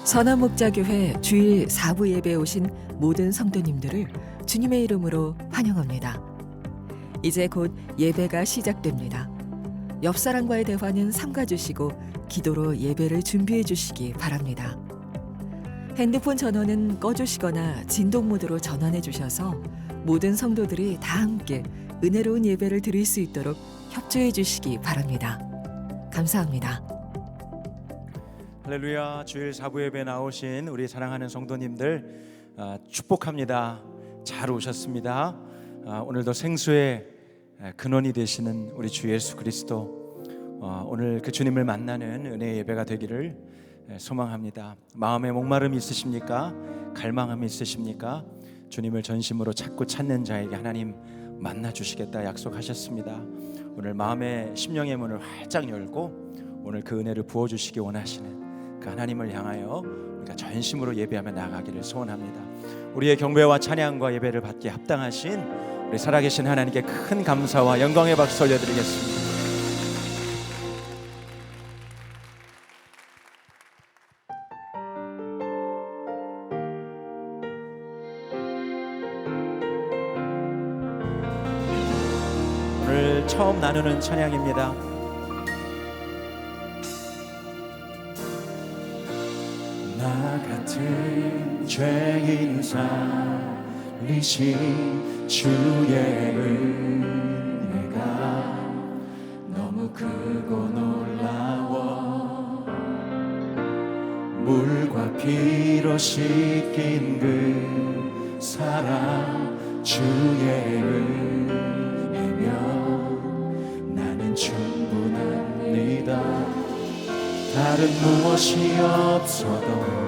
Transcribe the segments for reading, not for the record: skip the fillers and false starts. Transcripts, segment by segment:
선화목자교회 주일 4부 예배에 오신 모든 성도님들을 주님의 이름으로 환영합니다. 이제 곧 예배가 시작됩니다. 옆 사람과의 대화는 삼가주시고 기도로 예배를 준비해 주시기 바랍니다. 핸드폰 전원은 꺼주시거나 진동 모드로 전환해 주셔서 모든 성도들이 다 함께 은혜로운 예배를 드릴 수 있도록 협조해 주시기 바랍니다. 감사합니다. 할렐루야. 주일 4부 예배 나오신 우리 사랑하는 성도님들 축복합니다. 잘 오셨습니다. 오늘도 생수의 근원이 되시는 우리 주 예수 그리스도, 오늘 그 주님을 만나는 은혜의 예배가 되기를 소망합니다. 마음에 목마름이 있으십니까? 갈망함이 있으십니까? 주님을 전심으로 찾고 찾는 자에게 하나님 만나 주시겠다 약속하셨습니다. 오늘 마음의 심령의 문을 활짝 열고 오늘 그 은혜를 부어주시기 원하시는 그 하나님을 향하여 우리가 전심으로 예배하며 나아가기를 소원합니다. 우리의 경배와 찬양과 예배를 받기에 합당하신 우리 살아계신 하나님께 큰 감사와 영광의 박수 올려드리겠습니다. 오늘 처음 나누는 찬양입니다. 나 같은 죄인 살리신 주의 은혜가 너무 크고 놀라워 물과 피로 씻긴 그 사랑 주의 은혜며 나는 충분합니다. 다른 무엇이 없어도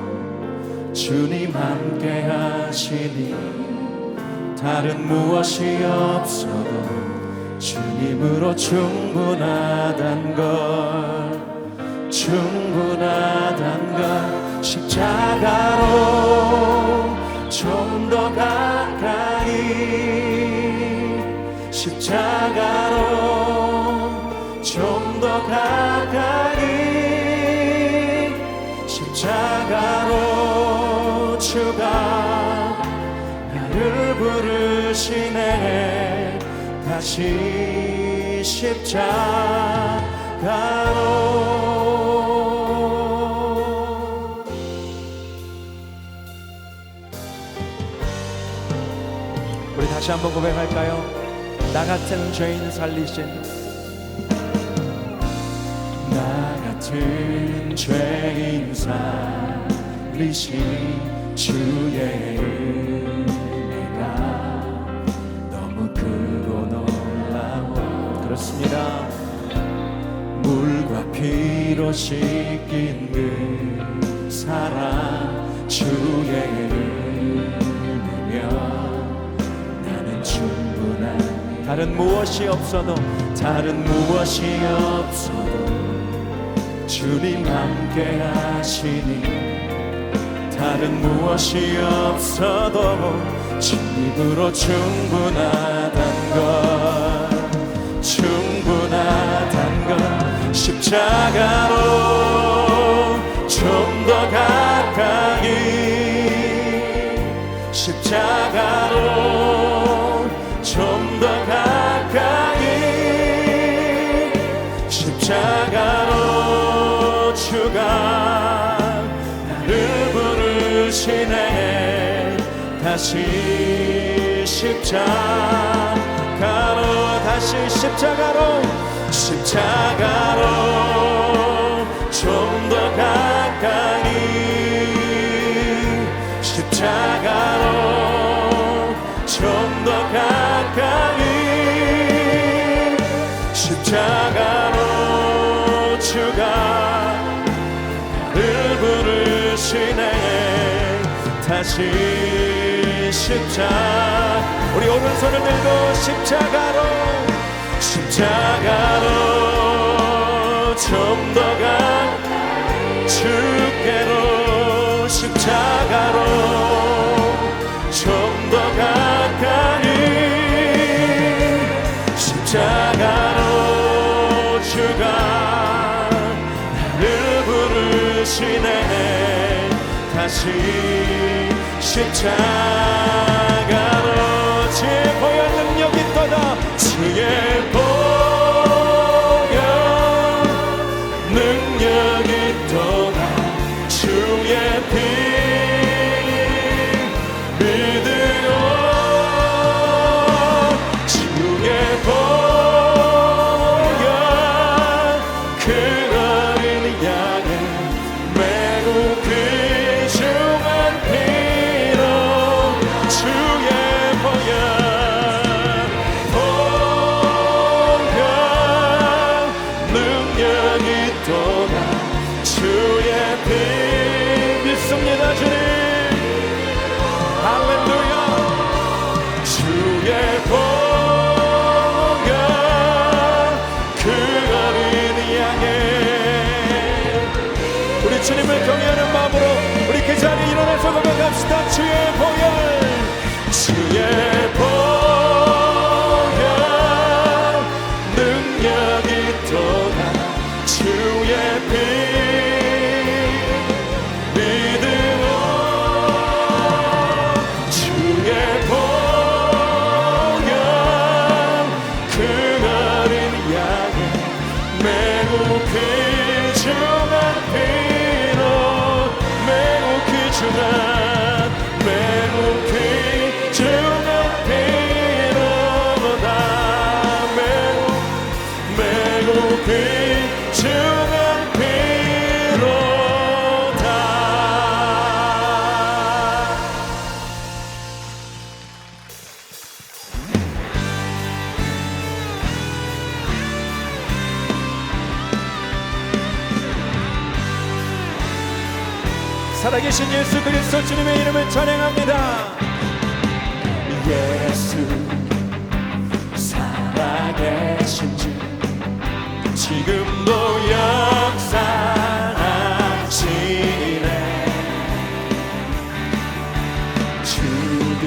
주님 함께 하시니 다른 무엇이 없어도 주님으로 충분하단 걸 십자가로 좀 더 가까이 십자가로 좀 더 가까이 십자가로 주가 나를 부르시네 다시 십자가로. 우리 다시 한번 고백할까요? 나 같은 죄인 살리신 나 같은 죄인 살리신 주의 은혜가 너무 크고 놀라워 그렇습니다. 물과 피로 씻긴 그 사랑 주의 은혜며 나는 충분한 다른 무엇이 없어도 주님 함께 하시니 다른 무엇이 없어도 주님으로 충분하단 걸 십자가로 좀 더 가까이 십자가로 좀 더 가까이 십자가로 주가 나를 부르시네 다시 십자가로 좀 더 가까이 십자가로 좀 더 가까이 십자가로 주가 나를 부르시네 다시 우리 오른손을 들고 십자가로 좀 더 가까이 주께로 십자가로 좀 더 가까이 십자가로 주가 나를 부르시네 다시 십자가로 주의 보혈 능력이 떠나 주의 보혈 능력이 떠나 주의 피 믿으오 주의 보혈 그 어린 양의 매우 귀중한 피로 주의 보혈 능력이 떠나 주의 피 믿습니다 주님 할렐루야 주의 보혈 그 어린 양의 우리 주님을 경외하는 마음으로 우리 그 자리에 일어나서 고백합시다 주의 보혈 주의 보혈 능력이 떠나 주의 피 믿으오 주의 보혈 그 어린 양의 매우 귀중한 피로 매우 귀중한 피로다 매우 귀중한 피로다 살아계신 예수 그리스도 주님의 이름을 찬양합니다. 예수 살아계신 주 지금도 역사하시네 죽음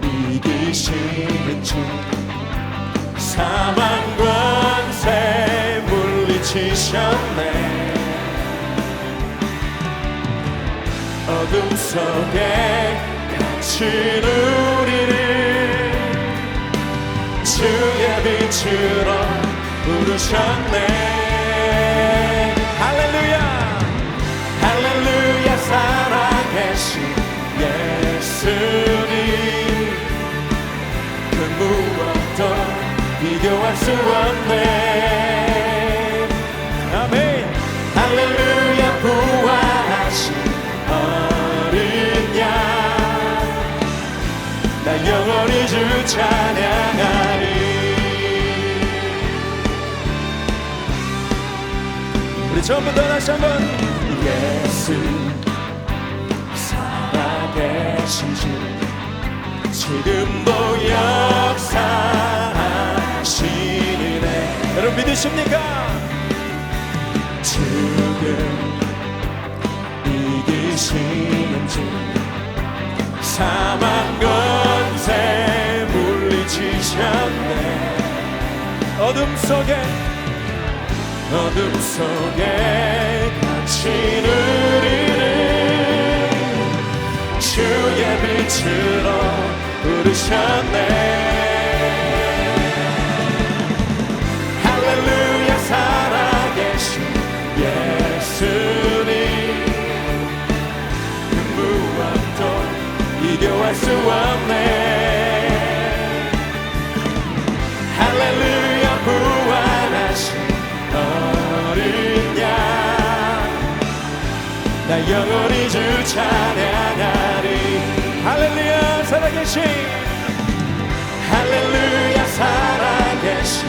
이기시는 주 사망 권세 물리치셨네 어둠 속에 갇힌 우리를 주의 빛으로 부르셨네 할렐루야 할렐루야 살아계신 예수님 그 무엇도 비교할 수 없네 아멘 할렐루야 부활하신 어린 양 나 영원히 주 찬양하리 우리 처음부터 다시 한번 예수 살아계신 주 지금도 역사하시네 여러분 믿으십니까? 죽음 이기시는 주 사망 권세 물리치셨네 어둠 속에 갇힌 우리를 주의 빛으로 부르셨네 할렐루야 살아계신 예수님 그 무엇도 비교할 수 없네 할렐루야 부활하신 어린 양 나 영원히 주 찬양하리 할렐루야 살아계신 할렐루야 살아계신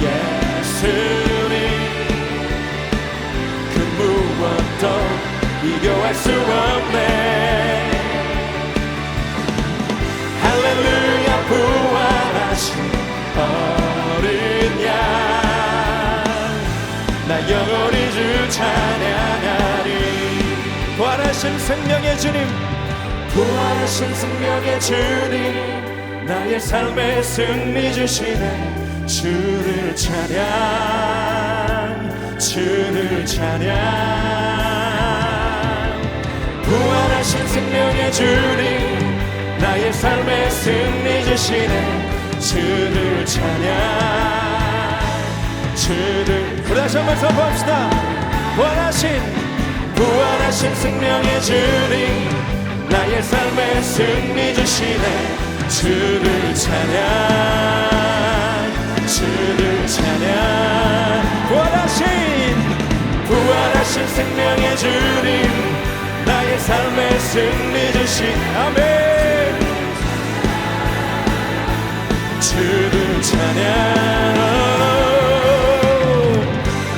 예수님 그 무엇도 비교할 수 없네 할렐루야 부활하신 어린 양 나 영원히 주 찬양하리 부활하신 생명의 주님 부활하신 생명의 주님 나의 삶의 승리 주시네 주를 찬양 부활하신 생명의 주님 나의 삶의 승리 주시네 주를 찬양 주를 우리 다시 한번 선포합시다. 부활하신 생명의 주님 나의 삶의 승리 주시네 주를 찬양 주를 찬양 부활하신 생명의 주님 나의 삶의 승리 주신 아멘 주를 찬양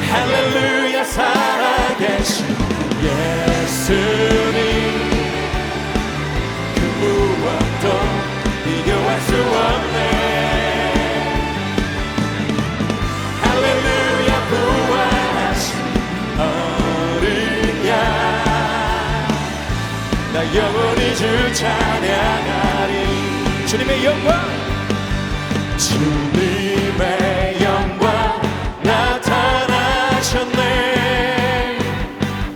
할렐루야 살아계신 예수님 그 무엇도 비교할 수 없네 할렐루야 부활하신 어린 양 나 영원히 주 찬양하리 주님의 영광 나타나셨네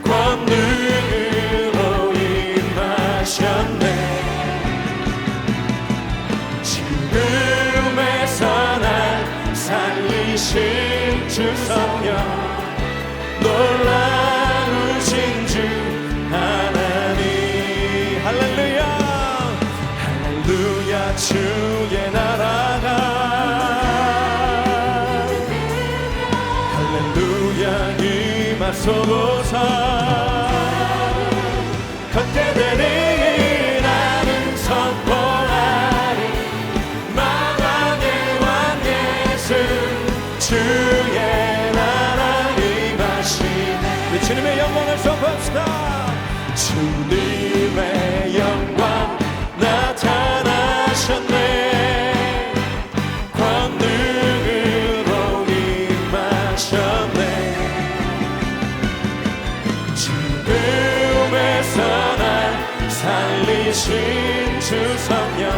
권능으로 임하셨네 죽음에서 날 살리신 주 성령 놀라우신 주 하나님 할렐루야 할렐루야 주의 나라가 할렐루야 임하소서 걷게 되니 나는 선포하리 만왕의 왕 예수 주의 나라 임하시네 우리 주님의 영광을 선포합시다 주님의 영광 나타나셨네 권능으로 임하셨네 죽음에서 날 살리신 주 성령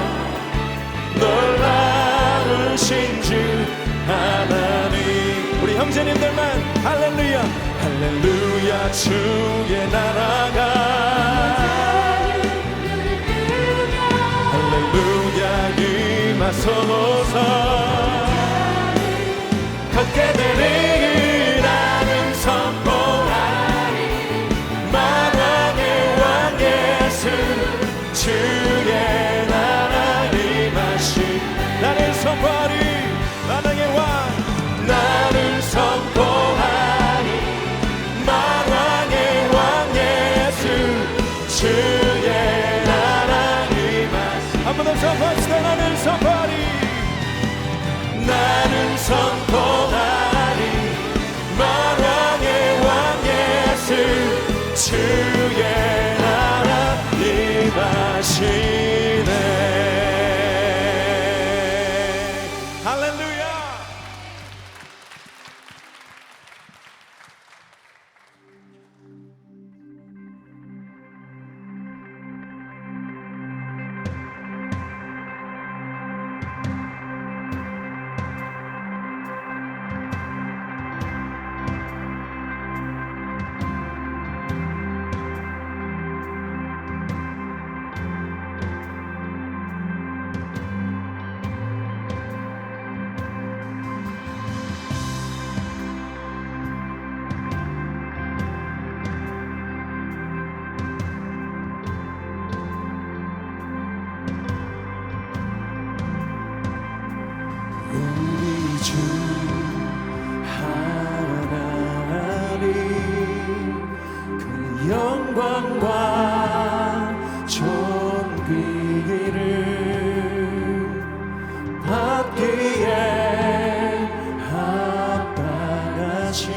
놀라우신 주 하나님 우리 형제님들만 할렐루야 할렐루야 주의 나라가 할렐루야 임하소서 걷게 되니 나는 선포하리 만왕의 왕 예수 주의 나라 임하시 나는 선포하리 만왕의 왕 나는 선포하리 만왕의 왕 예수 주의 한 번 더 선포합시다 나는 선포하리 만왕의 왕 예수 주의 나라 임하시네 할렐루야 주 하나님 그 영광과 존귀를 받기에 합당하신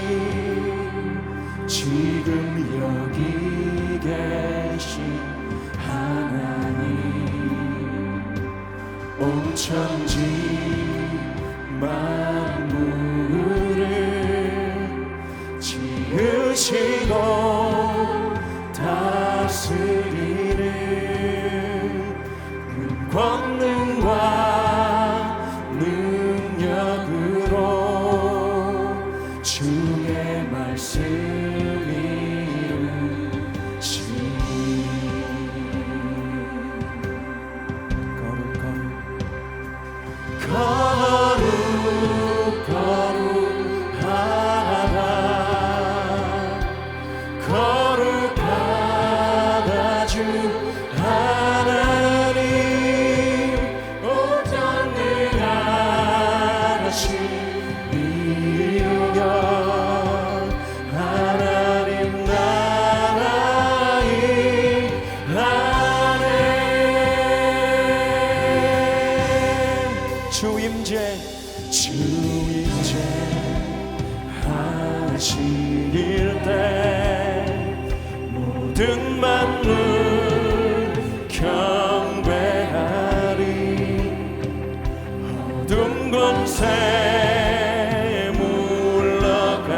지금 여기 계신 하나님 온 천지 만물을 지으시고 다스리는 그 권능과 능력으로 주의 말씀이 이루시네 거룩하다 주 하나님 오전능하신 이유가 하나님 나라의 안에 주임제 하실 때 모든 만물 경배하리 어둠 권세 물러가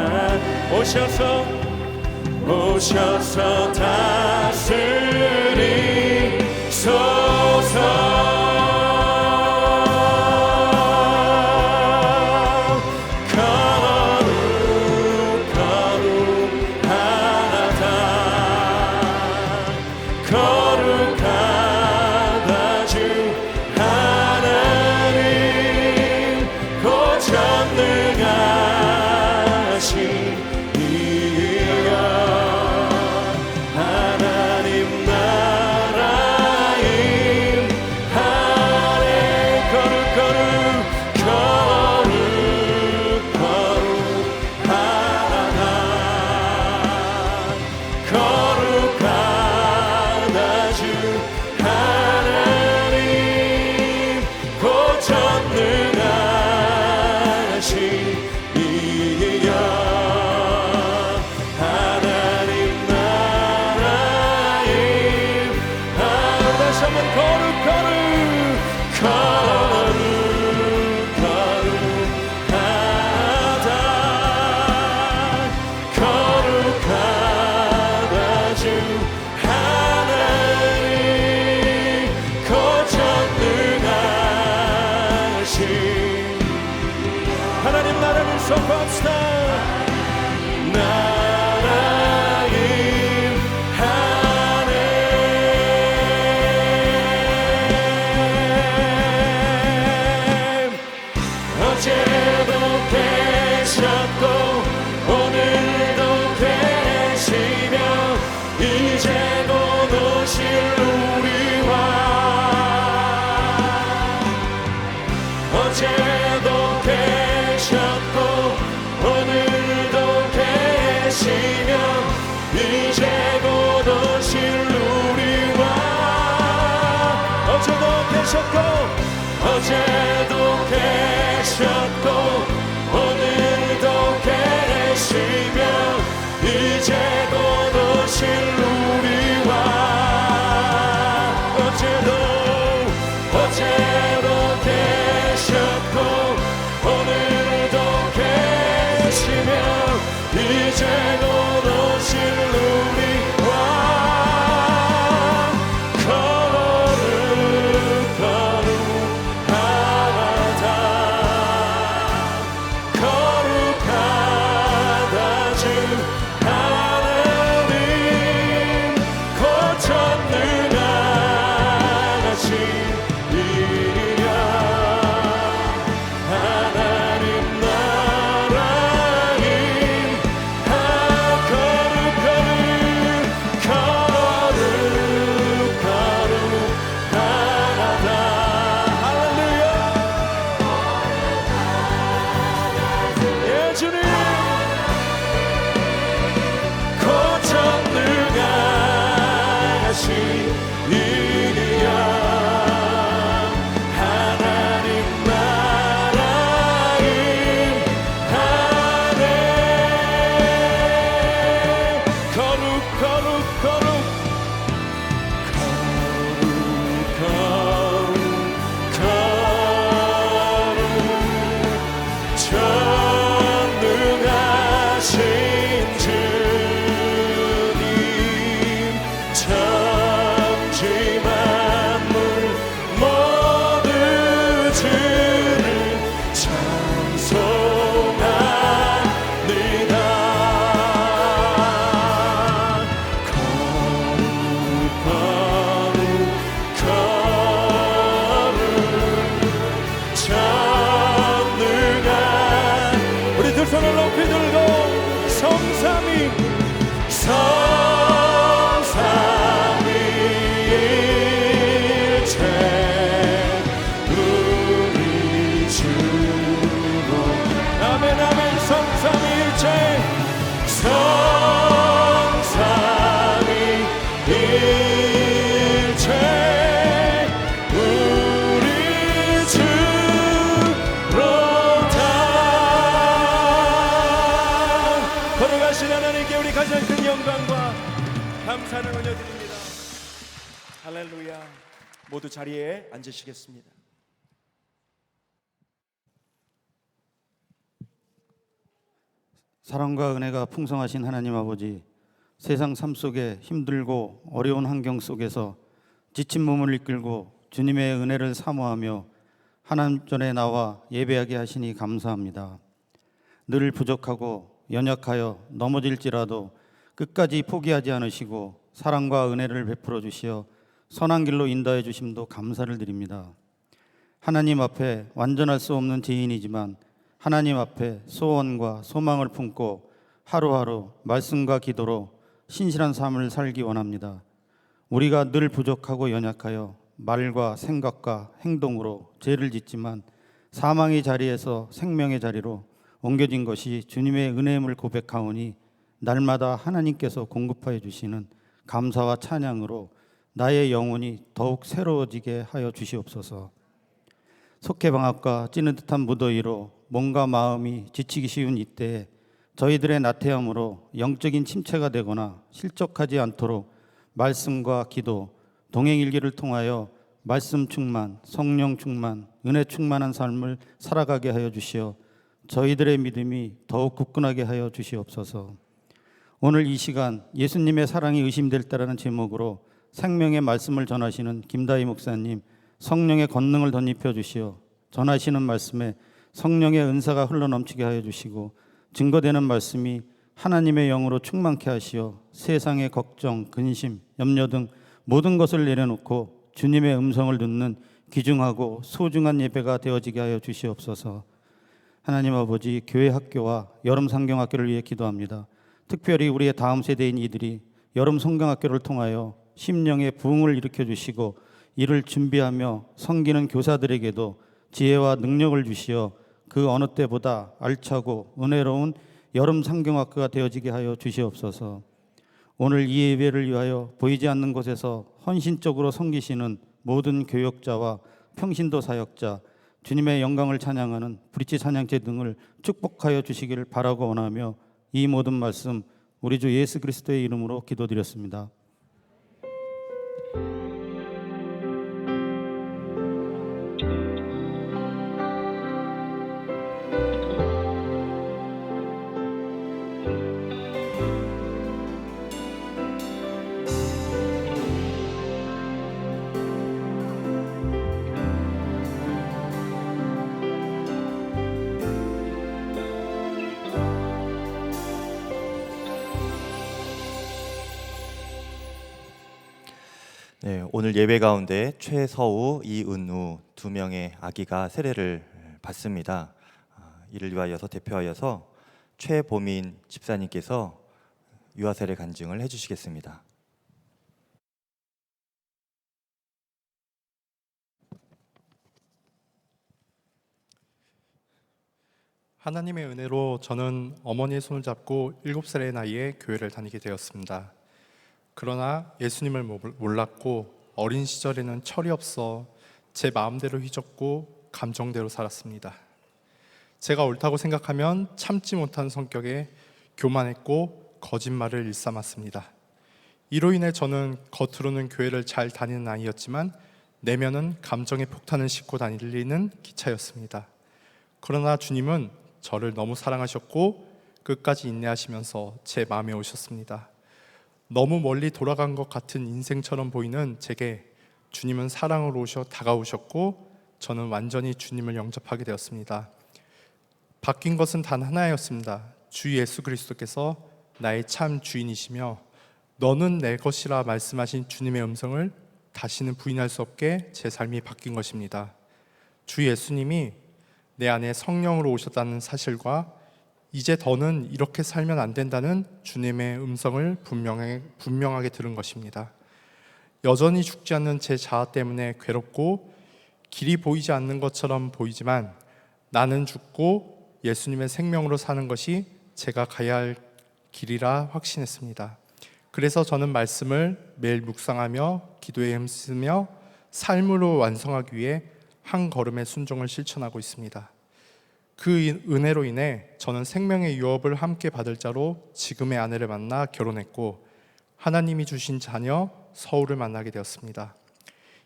오셔서 다스리소서 거룩하다 주 하나님 고전능하신 이여 하나님 나라의 안에 거룩하다 주 하나님 고전능하신 이여 하나님 나라의 다시 한번 거룩하다 주 하나님 고전능하신 하나님 나라를 선포합시다. 나라의 안에 어제도 계셨고 오늘도 계시며 이제 곧 오실 우리와 어제도 계셨고 오늘도 계시며 이제 곧 오실 우리와 어제도 계셨고 오늘도 계시며 이제 곧 오실 우리와 어제도 계셨고 오늘도 계시며 이제 곧 오실 우리와 거룩하다 손을 높이 들고 성삼위일체 우리 주로 아멘 아멘 성삼위일체 성삼위일체 우리 주로다 걸어가신 하나님께 우리 가장 큰 영광과 감사를 올려드립니다. 할렐루야. 모두 자리에 앉으시겠습니다. 사랑과 은혜가 풍성하신 하나님 아버지, 세상 삶 속에 힘들고 어려운 환경 속에서 지친 몸을 이끌고 주님의 은혜를 사모하며 하나님 전에 나와 예배하게 하시니 감사합니다. 늘 부족하고 연약하여 넘어질지라도 끝까지 포기하지 않으시고 사랑과 은혜를 베풀어 주시어 선한 길로 인도해 주심도 감사를 드립니다. 하나님 앞에 완전할 수 없는 죄인이지만 하나님 앞에 소원과 소망을 품고 하루하루 말씀과 기도로 신실한 삶을 살기 원합니다. 우리가 늘 부족하고 연약하여 말과 생각과 행동으로 죄를 짓지만 사망의 자리에서 생명의 자리로 옮겨진 것이 주님의 은혜임을 고백하오니 날마다 하나님께서 공급하여 주시는 감사와 찬양으로 나의 영혼이 더욱 새로워지게 하여 주시옵소서. 속해방학과 찌는 듯한 무더위로 몸과 마음이 지치기 쉬운 이때에 저희들의 나태함으로 영적인 침체가 되거나 실족하지 않도록 말씀과 기도, 동행일기를 통하여 말씀 충만, 성령 충만, 은혜 충만한 삶을 살아가게 하여 주시어 저희들의 믿음이 더욱 굳건하게 하여 주시옵소서. 오늘 이 시간 예수님의 사랑이 의심될 때라는 제목으로 생명의 말씀을 전하시는 김다희 목사님, 성령의 권능을 덧입혀 주시어 전하시는 말씀에 성령의 은사가 흘러넘치게 하여 주시고 증거되는 말씀이 하나님의 영으로 충만케 하시어 세상의 걱정, 근심, 염려 등 모든 것을 내려놓고 주님의 음성을 듣는 귀중하고 소중한 예배가 되어지게 하여 주시옵소서. 하나님 아버지, 교회 학교와 여름 성경학교를 위해 기도합니다. 특별히 우리의 다음 세대인 이들이 여름 성경학교를 통하여 심령의 부흥을 일으켜 주시고 이를 준비하며 섬기는 교사들에게도 지혜와 능력을 주시어 그 어느 때보다 알차고 은혜로운 여름 성경학교가 되어지게 하여 주시옵소서. 오늘 이 예배를 위하여 보이지 않는 곳에서 헌신적으로 섬기시는 모든 교역자와 평신도 사역자, 주님의 영광을 찬양하는 브릿지 찬양제 등을 축복하여 주시기를 바라고 원하며 이 모든 말씀 우리 주 예수 그리스도의 이름으로 기도드렸습니다. 네, 오늘 예배 가운데 최서우, 이은우 두 명의 아기가 세례를 받습니다. 이를 위하여서 대표하여서 최보민 집사님께서 유아세례 간증을 해주시겠습니다. 하나님의 은혜로 저는 어머니의 손을 잡고 7살의 나이에 교회를 다니게 되었습니다. 그러나 예수님을 몰랐고 어린 시절에는 철이 없어 제 마음대로 휘젓고 감정대로 살았습니다. 제가 옳다고 생각하면 참지 못한 성격에 교만했고 거짓말을 일삼았습니다. 이로 인해 저는 겉으로는 교회를 잘 다니는 아이였지만 내면은 감정의 폭탄을 싣고 다니는 기차였습니다. 그러나 주님은 저를 너무 사랑하셨고 끝까지 인내하시면서 제 마음에 오셨습니다. 너무 멀리 돌아간 것 같은 인생처럼 보이는 제게 주님은 사랑으로 오셔 다가오셨고 저는 완전히 주님을 영접하게 되었습니다. 바뀐 것은 단 하나였습니다. 주 예수 그리스도께서 나의 참 주인이시며 너는 내 것이라 말씀하신 주님의 음성을 다시는 부인할 수 없게 제 삶이 바뀐 것입니다. 주 예수님이 내 안에 성령으로 오셨다는 사실과 이제 더는 이렇게 살면 안 된다는 주님의 음성을 분명하게 들은 것입니다. 여전히 죽지 않는 제 자아 때문에 괴롭고 길이 보이지 않는 것처럼 보이지만 나는 죽고 예수님의 생명으로 사는 것이 제가 가야 할 길이라 확신했습니다. 그래서 저는 말씀을 매일 묵상하며 기도에 힘쓰며 삶으로 완성하기 위해 한 걸음의 순종을 실천하고 있습니다. 그 은혜로 인해 저는 생명의 유업을 함께 받을 자로 지금의 아내를 만나 결혼했고 하나님이 주신 자녀 서울을 만나게 되었습니다.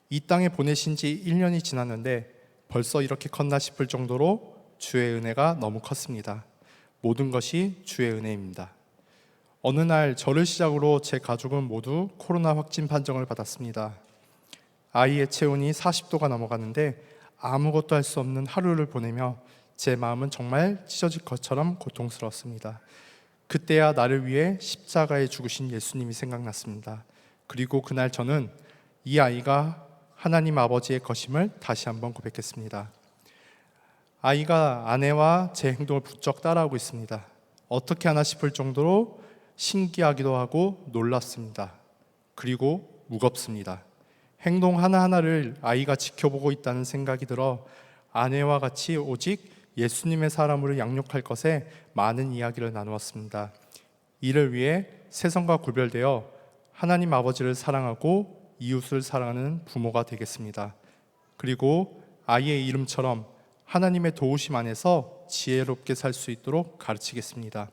이 땅에 보내신 지 1년이 지났는데 벌써 이렇게 컸나 싶을 정도로 주의 은혜가 너무 컸습니다. 모든 것이 주의 은혜입니다. 어느 날 저를 시작으로 제 가족은 모두 코로나 확진 판정을 받았습니다. 아이의 체온이 40도가 넘어가는데 아무것도 할 수 없는 하루를 보내며 제 마음은 정말 찢어질 것처럼 고통스러웠습니다. 그때야 나를 위해 십자가에 죽으신 예수님이 생각났습니다. 그리고 그날 저는 이 아이가 하나님 아버지의 것임을 다시 한번 고백했습니다. 아이가 아내와 제 행동을 부쩍 따라하고 있습니다. 어떻게 하나 싶을 정도로 신기하기도 하고 놀랐습니다. 그리고 무겁습니다. 행동 하나하나를 아이가 지켜보고 있다는 생각이 들어 아내와 같이 오직 예수님의 사람으로 양육할 것에 많은 이야기를 나누었습니다. 이를 위해 세상과 구별되어 하나님 아버지를 사랑하고 이웃을 사랑하는 부모가 되겠습니다. 그리고 아이의 이름처럼 하나님의 도우심 안에서 지혜롭게 살 수 있도록 가르치겠습니다.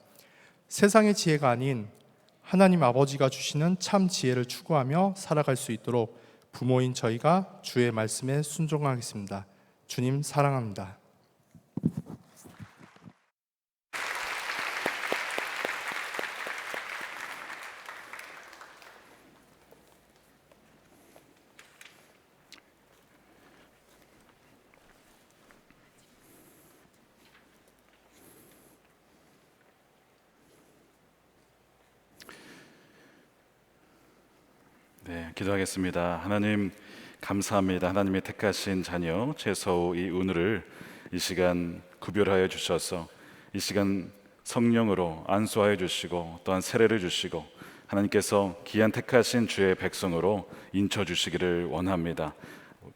세상의 지혜가 아닌 하나님 아버지가 주시는 참 지혜를 추구하며 살아갈 수 있도록 부모인 저희가 주의 말씀에 순종하겠습니다. 주님 사랑합니다. 네, 기도하겠습니다. 하나님 감사합니다. 하나님의 택하신 자녀 최서우 이은우를 이 시간 구별하여 주셔서 이 시간 성령으로 안수하여 주시고 또한 세례를 주시고 하나님께서 귀한 택하신 주의 백성으로 인쳐 주시기를 원합니다.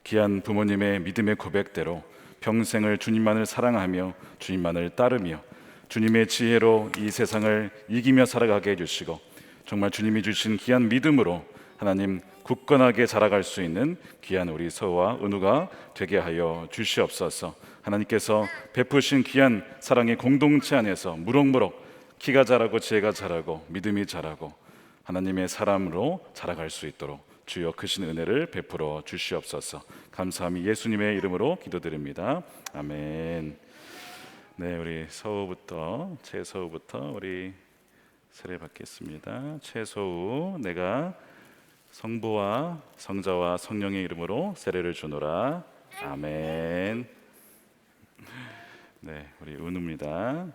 귀한 부모님의 믿음의 고백대로 평생을 주님만을 사랑하며 주님만을 따르며 주님의 지혜로 이 세상을 이기며 살아가게 해주시고 정말 주님이 주신 귀한 믿음으로 하나님 굳건하게 자라갈 수 있는 귀한 우리 서우와 은우가 되게 하여 주시옵소서. 하나님께서 베푸신 귀한 사랑의 공동체 안에서 무럭무럭 키가 자라고 지혜가 자라고 믿음이 자라고 하나님의 사람으로 자라갈 수 있도록 주여 크신 은혜를 베풀어 주시옵소서. 감사함이 예수님의 이름으로 기도드립니다. 아멘. 네, 우리 최서우부터 우리 세례 받겠습니다. 최서우, 내가 성부와 성자와 성령의 이름으로 세례를 주노라. 아멘. 네, 우리 은우입니다.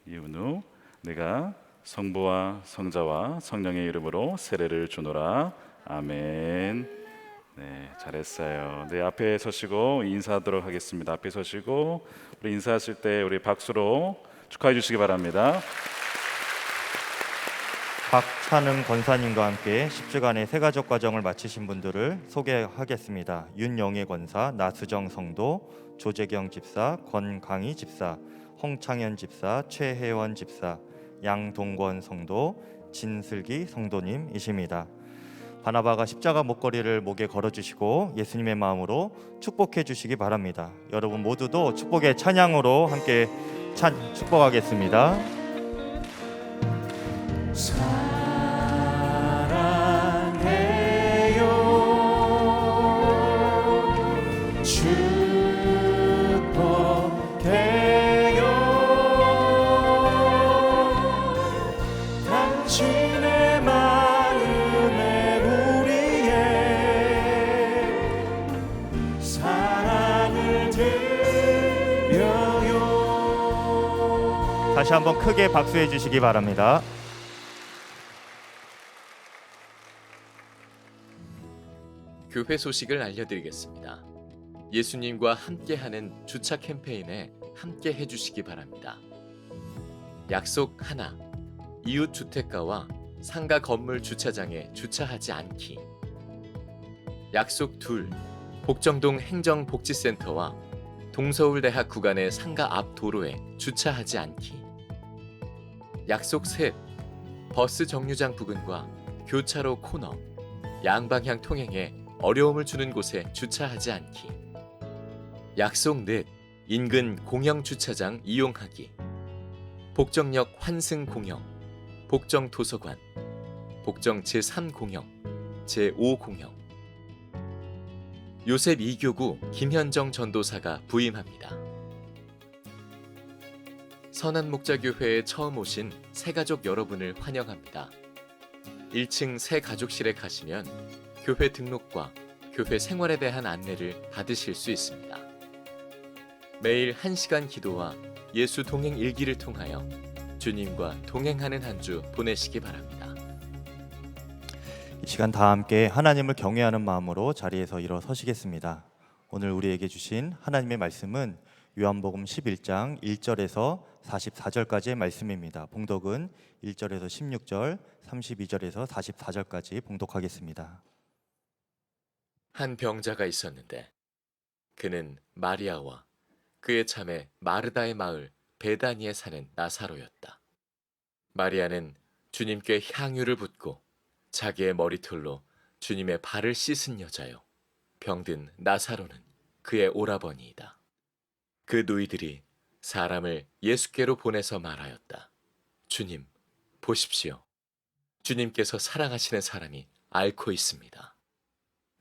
이은우, 내가 성부와 성자와 성령의 이름으로 세례를 주노라. 아멘. 네, 잘했어요. 네, 앞에 서시고 인사하도록 하겠습니다. 앞에 서시고 우리 인사하실 때 우리 박수로 축하해 주시기 바랍니다. 박찬흥 권사님과 함께 10주간의 세가족 과정을 마치신 분들을 소개하겠습니다. 윤영애 권사, 나수정 성도, 조재경 집사, 권강희 집사, 홍창현 집사, 최혜원 집사, 양동권 성도, 진슬기 성도님이십니다. 바나바가 십자가 목걸이를 목에 걸어주시고 예수님의 마음으로 축복해 주시기 바랍니다. 여러분 모두도 축복의 찬양으로 함께 축복하겠습니다. 사랑해요 축복해요 당신의 마음에 우리의 사랑을 드려요. 다시 한번 크게 박수해 주시기 바랍니다. 교회 소식을 알려드리겠습니다. 예수님과 함께하는 주차 캠페인에 함께 해주시기 바랍니다. 약속 하나, 이웃 주택가와 상가 건물 주차장에 주차하지 않기. 약속 둘, 복정동 행정복지센터와 동서울대학 구간의 상가 앞 도로에 주차하지 않기. 약속 셋, 버스 정류장 부근과 교차로 코너, 양방향 통행에 어려움을 주는 곳에 주차하지 않기. 약속 넷, 인근 공영 주차장 이용하기. 복정역 환승 공영, 복정 도서관, 복정 제3공영, 제5공영. 요셉 2교구 김현정 전도사가 부임합니다. 선한목자교회에 처음 오신 새가족 여러분을 환영합니다. 1층 새가족실에 가시면 교회 등록과 교회 생활에 대한 안내를 받으실 수 있습니다. 매일 1시간 기도와 예수 동행 일기를 통하여 주님과 동행하는 한 주 보내시기 바랍니다. 이 시간 다 함께 하나님을 경외하는 마음으로 자리에서 일어서시겠습니다. 오늘 우리에게 주신 하나님의 말씀은 요한복음 11장 1절에서 44절까지의 말씀입니다. 봉독은 1절에서 16절, 32절에서 44절까지 봉독하겠습니다. 한 병자가 있었는데 그는 마리아와 그의 자매 마르다의 마을 베다니에 사는 나사로였다. 마리아는 주님께 향유를 붓고 자기의 머리털로 주님의 발을 씻은 여자요. 병든 나사로는 그의 오라버니이다. 그 누이들이 사람을 예수께로 보내서 말하였다. 주님, 보십시오. 주님께서 사랑하시는 사람이 앓고 있습니다.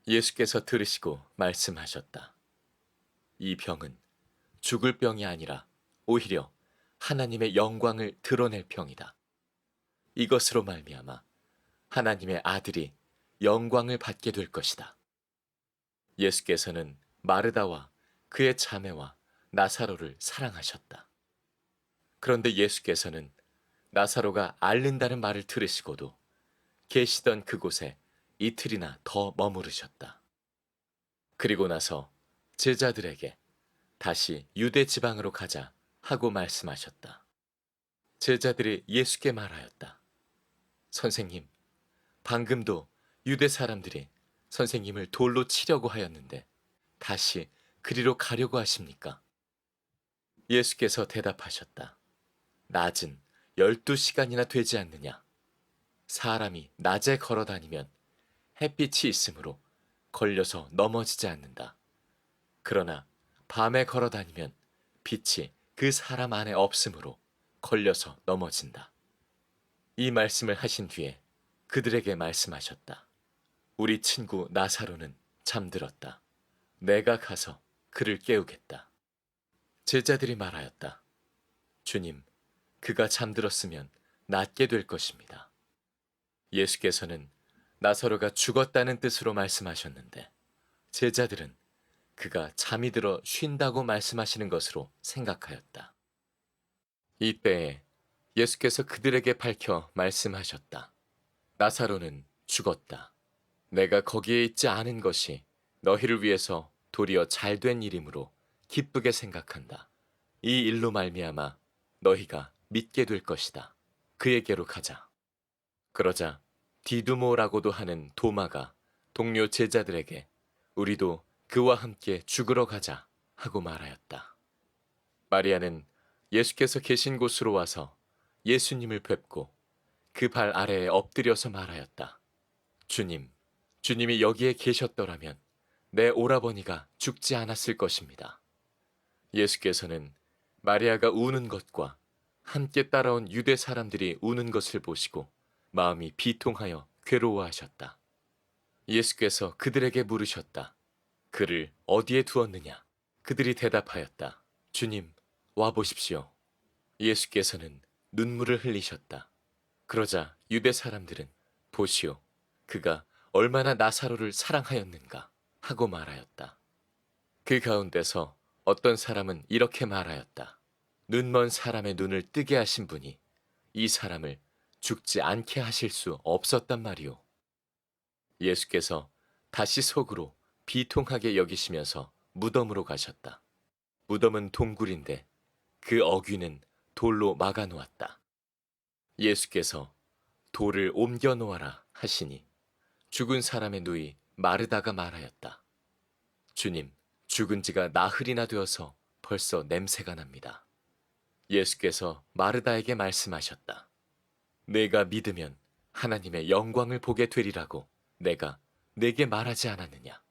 예수께서 들으시고 말씀하셨다. 이 병은 죽을 병이 아니라 오히려 하나님의 영광을 드러낼 병이다. 이것으로 말미암아 하나님의 아들이 영광을 받게 될 것이다. 예수께서는 마르다와 그의 자매와 나사로를 사랑하셨다. 그런데 예수께서는 나사로가 앓는다는 말을 들으시고도 계시던 그곳에 이틀이나 더 머무르셨다. 그리고 나서 제자들에게 다시 유대 지방으로 가자 하고 말씀하셨다. 제자들이 예수께 말하였다. 선생님, 방금도 유대 사람들이 선생님을 돌로 치려고 하였는데 다시 그리로 가려고 하십니까? 예수께서 대답하셨다. 낮은 12시간이나 되지 않느냐? 사람이 낮에 걸어 다니면 햇빛이 있으므로 걸려서 넘어지지 않는다. 그러나 밤에 걸어 다니면 빛이 그 사람 안에 없으므로 걸려서 넘어진다. 이 말씀을 하신 뒤에 그들에게 말씀하셨다. 우리 친구 나사로는 잠들었다. 내가 가서 그를 깨우겠다. 제자들이 말하였다. 주님, 그가 잠들었으면 낫게 될 것입니다. 예수께서는 나사로가 죽었다는 뜻으로 말씀하셨는데 제자들은 그가 잠이 들어 쉰다고 말씀하시는 것으로 생각하였다. 이때에 예수께서 그들에게 밝혀 말씀하셨다. 나사로는 죽었다. 내가 거기에 있지 않은 것이 너희를 위해서 도리어 잘된 일이므로 기쁘게 생각한다. 이 일로 말미암아 너희가 믿게 될 것이다. 그에게로 가자. 그러자 디두모라고도 하는 도마가 동료 제자들에게 우리도 그와 함께 죽으러 가자 하고 말하였다. 마리아는 예수께서 계신 곳으로 와서 예수님을 뵙고 그 발 아래에 엎드려서 말하였다. 주님, 주님이 여기에 계셨더라면 내 오라버니가 죽지 않았을 것입니다. 예수께서는 마리아가 우는 것과 함께 따라온 유대 사람들이 우는 것을 보시고 마음이 비통하여 괴로워하셨다. 예수께서 그들에게 물으셨다. 그를 어디에 두었느냐? 그들이 대답하였다. 주님, 와보십시오. 예수께서는 눈물을 흘리셨다. 그러자 유대 사람들은 보시오, 그가 얼마나 나사로를 사랑하였는가 하고 말하였다. 그 가운데서 어떤 사람은 이렇게 말하였다. 눈먼 사람의 눈을 뜨게 하신 분이 이 사람을 죽지 않게 하실 수 없었단 말이오. 예수께서 다시 속으로 비통하게 여기시면서 무덤으로 가셨다. 무덤은 동굴인데 그 어귀는 돌로 막아 놓았다. 예수께서 돌을 옮겨 놓아라 하시니 죽은 사람의 누이 마르다가 말하였다. 주님, 죽은 지가 나흘이나 되어서 벌써 냄새가 납니다. 예수께서 마르다에게 말씀하셨다. 내가 믿으면 하나님의 영광을 보게 되리라고 내가 내게 말하지 않았느냐.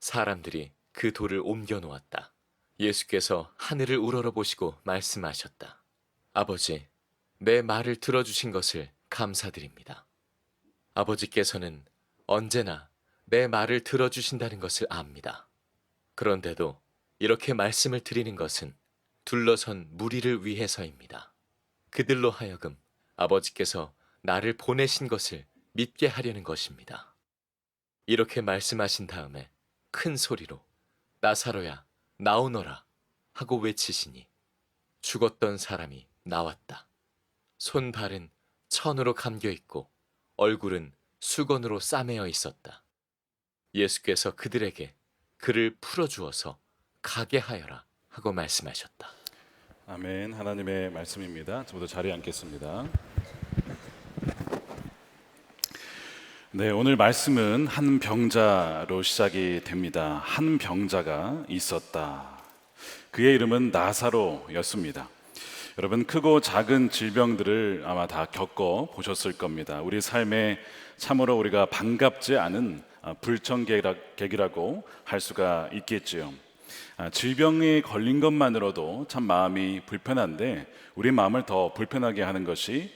사람들이 그 돌을 옮겨 놓았다. 예수께서 하늘을 우러러보시고 말씀하셨다. 아버지, 내 말을 들어주신 것을 감사드립니다. 아버지께서는 언제나 내 말을 들어주신다는 것을 압니다. 그런데도 이렇게 말씀을 드리는 것은 둘러선 무리를 위해서입니다. 그들로 하여금 아버지께서 나를 보내신 것을 믿게 하려는 것입니다. 이렇게 말씀하신 다음에 큰 소리로 나사로야, 나오너라 하고 외치시니 죽었던 사람이 나왔다. 손발은 천으로 감겨 있고 얼굴은 수건으로 싸매어 있었다. 예수께서 그들에게 그를 풀어주어서 가게 하여라 하고 말씀하셨다. 아멘. 하나님의 말씀입니다. 저부터 자리에 앉겠습니다. 네, 오늘 말씀은 한 병자로 시작이 됩니다. 한 병자가 있었다. 그의 이름은 나사로였습니다. 여러분, 크고 작은 질병들을 아마 다 겪어 보셨을 겁니다. 우리 삶에 참으로 우리가 반갑지 않은 불청객이라고 할 수가 있겠지요. 질병에 걸린 것만으로도 참 마음이 불편한데 우리 마음을 더 불편하게 하는 것이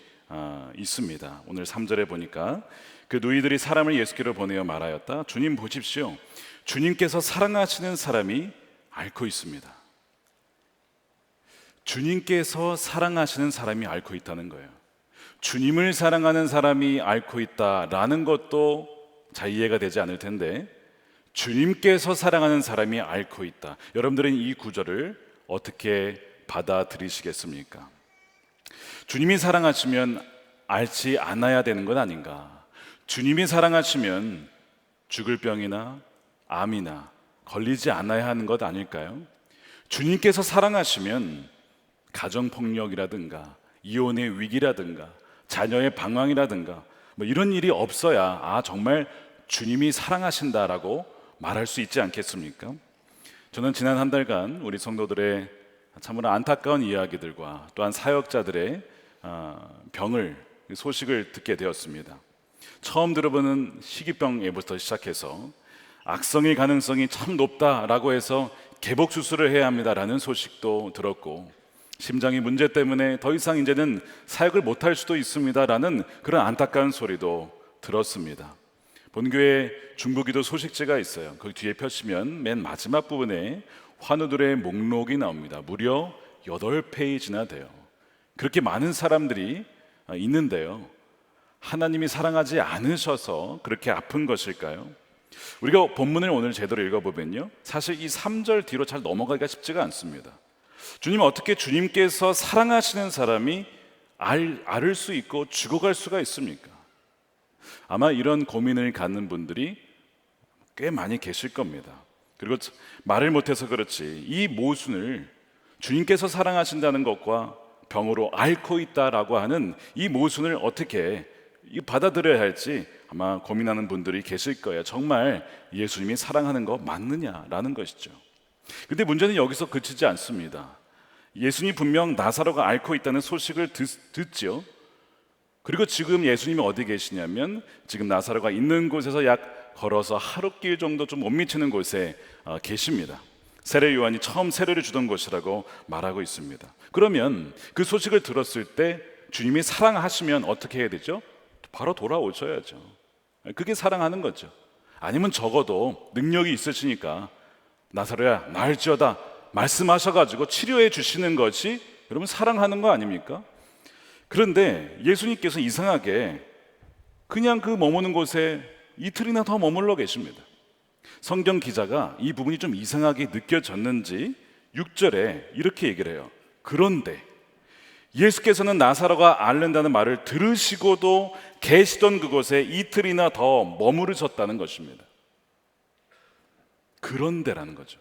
있습니다. 오늘 3절에 보니까 그 누이들이 사람을 예수께로 보내어 말하였다. 주님 보십시오. 주님께서 사랑하시는 사람이 앓고 있습니다. 주님께서 사랑하시는 사람이 앓고 있다는 거예요. 주님을 사랑하는 사람이 앓고 있다라는 것도 잘 이해가 되지 않을 텐데 주님께서 사랑하는 사람이 앓고 있다. 여러분들은 이 구절을 어떻게 받아들이시겠습니까? 주님이 사랑하시면 앓지 않아야 되는 것 아닌가? 주님이 사랑하시면 죽을 병이나 암이나 걸리지 않아야 하는 것 아닐까요? 주님께서 사랑하시면 가정폭력이라든가 이혼의 위기라든가 자녀의 방황이라든가 뭐 이런 일이 없어야 정말 주님이 사랑하신다라고 말할 수 있지 않겠습니까? 저는 지난 한 달간 우리 성도들의 참으로 안타까운 이야기들과 또한 사역자들의 소식을 듣게 되었습니다. 처음 들어보는 희귀병에부터 시작해서 악성의 가능성이 참 높다라고 해서 개복 수술을 해야 합니다라는 소식도 들었고, 심장이 문제 때문에 더 이상 이제는 사역을 못할 수도 있습니다라는 그런 안타까운 소리도 들었습니다. 본교회 중보기도 소식지가 있어요. 거기 뒤에 펴시면 맨 마지막 부분에 환우들의 목록이 나옵니다. 무려 8페이지나 돼요. 그렇게 많은 사람들이 있는데요, 하나님이 사랑하지 않으셔서 그렇게 아픈 것일까요? 우리가 본문을 오늘 제대로 읽어보면요, 사실 이 3절 뒤로 잘 넘어가기가 쉽지가 않습니다. 주님, 어떻게 주님께서 사랑하시는 사람이 앓을 수 있고 죽어갈 수가 있습니까? 아마 이런 고민을 갖는 분들이 꽤 많이 계실 겁니다. 그리고 말을 못해서 그렇지 이 모순을, 주님께서 사랑하신다는 것과 병으로 앓고 있다라고 하는 이 모순을 어떻게 받아들여야 할지 아마 고민하는 분들이 계실 거예요. 정말 예수님이 사랑하는 거 맞느냐라는 것이죠. 근데 문제는 여기서 그치지 않습니다. 예수님이 분명 나사로가 앓고 있다는 소식을 듣죠. 그리고 지금 예수님이 어디 계시냐면 지금 나사로가 있는 곳에서 약 걸어서 하루길 정도 좀 못 미치는 곳에 계십니다. 세례 요한이 처음 세례를 주던 곳이라고 말하고 있습니다. 그러면 그 소식을 들었을 때 주님이 사랑하시면 어떻게 해야 되죠? 바로 돌아오셔야죠. 그게 사랑하는 거죠. 아니면 적어도 능력이 있으시니까 나사로야 나을지어다 말씀하셔가지고 치료해 주시는 것이 여러분 사랑하는 거 아닙니까? 그런데 예수님께서 이상하게 그냥 그 머무는 곳에 이틀이나 더 머물러 계십니다. 성경 기자가 이 부분이 좀 이상하게 느껴졌는지 6절에 이렇게 얘기를 해요. 그런데 예수께서는 나사로가 앓는다는 말을 들으시고도 계시던 그곳에 이틀이나 더 머무르셨다는 것입니다. 그런데라는 거죠.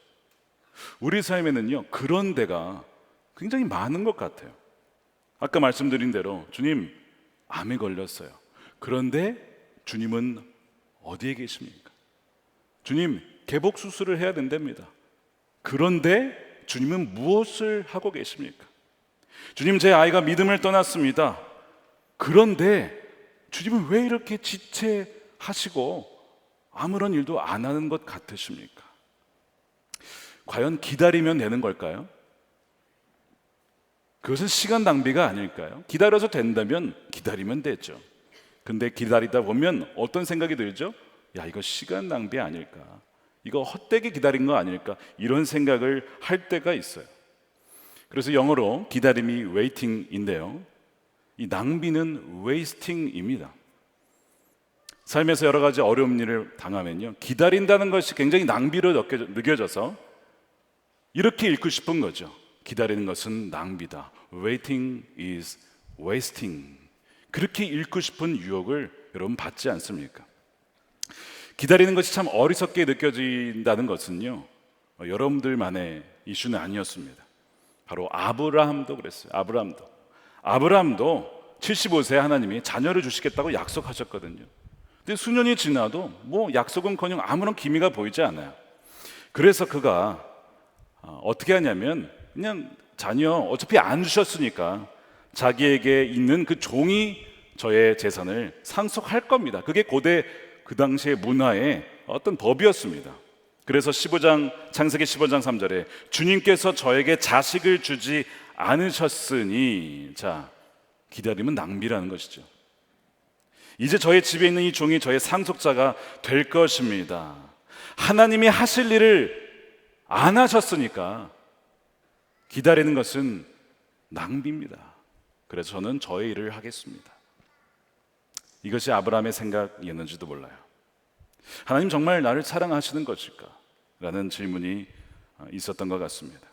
우리 삶에는요, 그런 데가 굉장히 많은 것 같아요. 아까 말씀드린 대로 주님, 암에 걸렸어요. 그런데 주님은 어디에 계십니까? 주님, 개복 수술을 해야 된답니다. 그런데 주님은 무엇을 하고 계십니까? 주님, 제 아이가 믿음을 떠났습니다. 그런데 주님은 왜 이렇게 지체하시고 아무런 일도 안 하는 것 같으십니까? 과연 기다리면 되는 걸까요? 그것은 시간 낭비가 아닐까요? 기다려서 된다면 기다리면 되죠. 근데 기다리다 보면 어떤 생각이 들죠? 야, 이거 시간 낭비 아닐까? 이거 헛되게 기다린 거 아닐까? 이런 생각을 할 때가 있어요. 그래서 영어로 기다림이 waiting인데요, 이 낭비는 wasting입니다. 삶에서 여러 가지 어려운 일을 당하면요, 기다린다는 것이 굉장히 낭비로 느껴져서 이렇게 읽고 싶은 거죠. 기다리는 것은 낭비다. Waiting is wasting. 그렇게 읽고 싶은 유혹을 여러분 받지 않습니까? 기다리는 것이 참 어리석게 느껴진다는 것은요, 여러분들만의 이슈는 아니었습니다. 바로 아브라함도 그랬어요. 아브라함도 75세에 하나님이 자녀를 주시겠다고 약속하셨거든요. 근데 수년이 지나도 뭐 약속은커녕 아무런 기미가 보이지 않아요. 그래서 그가 어떻게 하냐면, 그냥 자녀 어차피 안 주셨으니까 자기에게 있는 그 종이 저의 재산을 상속할 겁니다. 그게 고대 그 당시의 문화의 어떤 법이었습니다. 그래서 창세기 15장 3절에 주님께서 저에게 자식을 주지 않으셨으니, 자, 기다림은 낭비라는 것이죠. 이제 저의 집에 있는 이 종이 저의 상속자가 될 것입니다. 하나님이 하실 일을 안 하셨으니까 기다리는 것은 낭비입니다. 그래서 저는 저의 일을 하겠습니다. 이것이 아브라함의 생각이었는지도 몰라요. 하나님 정말 나를 사랑하시는 것일까? 라는 질문이 있었던 것 같습니다.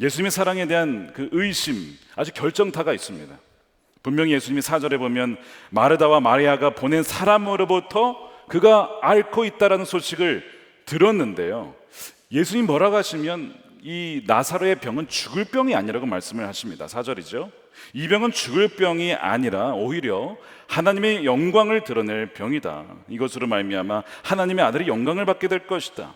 예수님의 사랑에 대한 그 의심, 아주 결정타가 있습니다. 분명히 예수님이 4절에 보면 마르다와 마리아가 보낸 사람으로부터 그가 앓고 있다라는 소식을 들었는데요, 예수님 뭐라고 하시면 이 나사로의 병은 죽을 병이 아니라고 말씀을 하십니다. 4절이죠. 이 병은 죽을 병이 아니라 오히려 하나님의 영광을 드러낼 병이다. 이것으로 말미암아 하나님의 아들이 영광을 받게 될 것이다.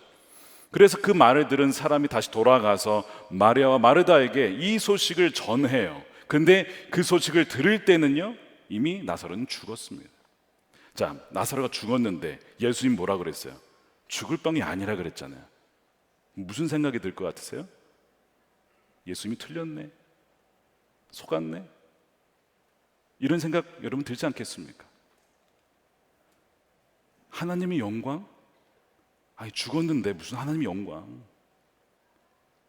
그래서 그 말을 들은 사람이 다시 돌아가서 마리아와 마르다에게 이 소식을 전해요. 근데 그 소식을 들을 때는요, 이미 나사로는 죽었습니다. 자, 나사로가 죽었는데 예수님 뭐라 그랬어요? 죽을 병이 아니라 그랬잖아요. 무슨 생각이 들 것 같으세요? 예수님이 틀렸네? 속았네? 이런 생각 여러분 들지 않겠습니까? 하나님의 영광? 아니, 죽었는데 무슨 하나님의 영광?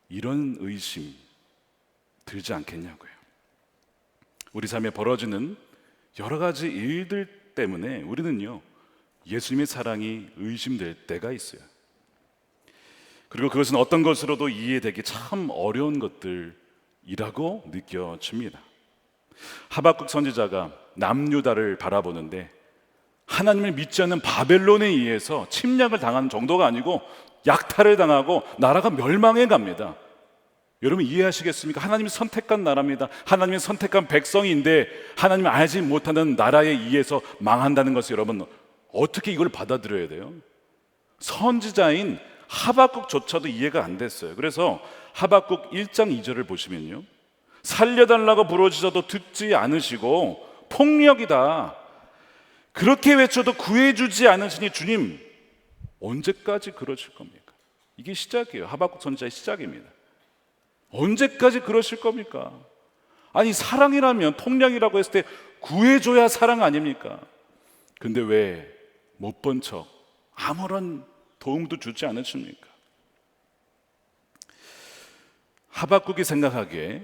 이런 의심 들지 않겠냐고요. 우리 삶에 벌어지는 여러 가지 일들 때문에 우리는요, 예수님의 사랑이 의심될 때가 있어요. 그리고 그것은 어떤 것으로도 이해되기 참 어려운 것들이라고 느껴집니다. 하박국 선지자가 남유다를 바라보는데 하나님을 믿지 않는 바벨론에 의해서 침략을 당하는 정도가 아니고 약탈을 당하고 나라가 멸망해 갑니다. 여러분 이해하시겠습니까? 하나님이 선택한 나라입니다. 하나님이 선택한 백성인데 하나님을 알지 못하는 나라에 의해서 망한다는 것을 여러분 어떻게 이걸 받아들여야 돼요? 선지자인 하박국조차도 이해가 안 됐어요. 그래서 하박국 1장 2절을 보시면요, 살려달라고 부르짖어도 듣지 않으시고 폭력이다 그렇게 외쳐도 구해주지 않으시니 주님 언제까지 그러실 겁니까? 이게 시작이에요. 하박국 선지자의 시작입니다. 언제까지 그러실 겁니까? 아니, 사랑이라면, 폭력이라고 했을 때 구해줘야 사랑 아닙니까? 근데 왜 못 본 척 아무런 도움도 주지 않으십니까? 하박국이 생각하기에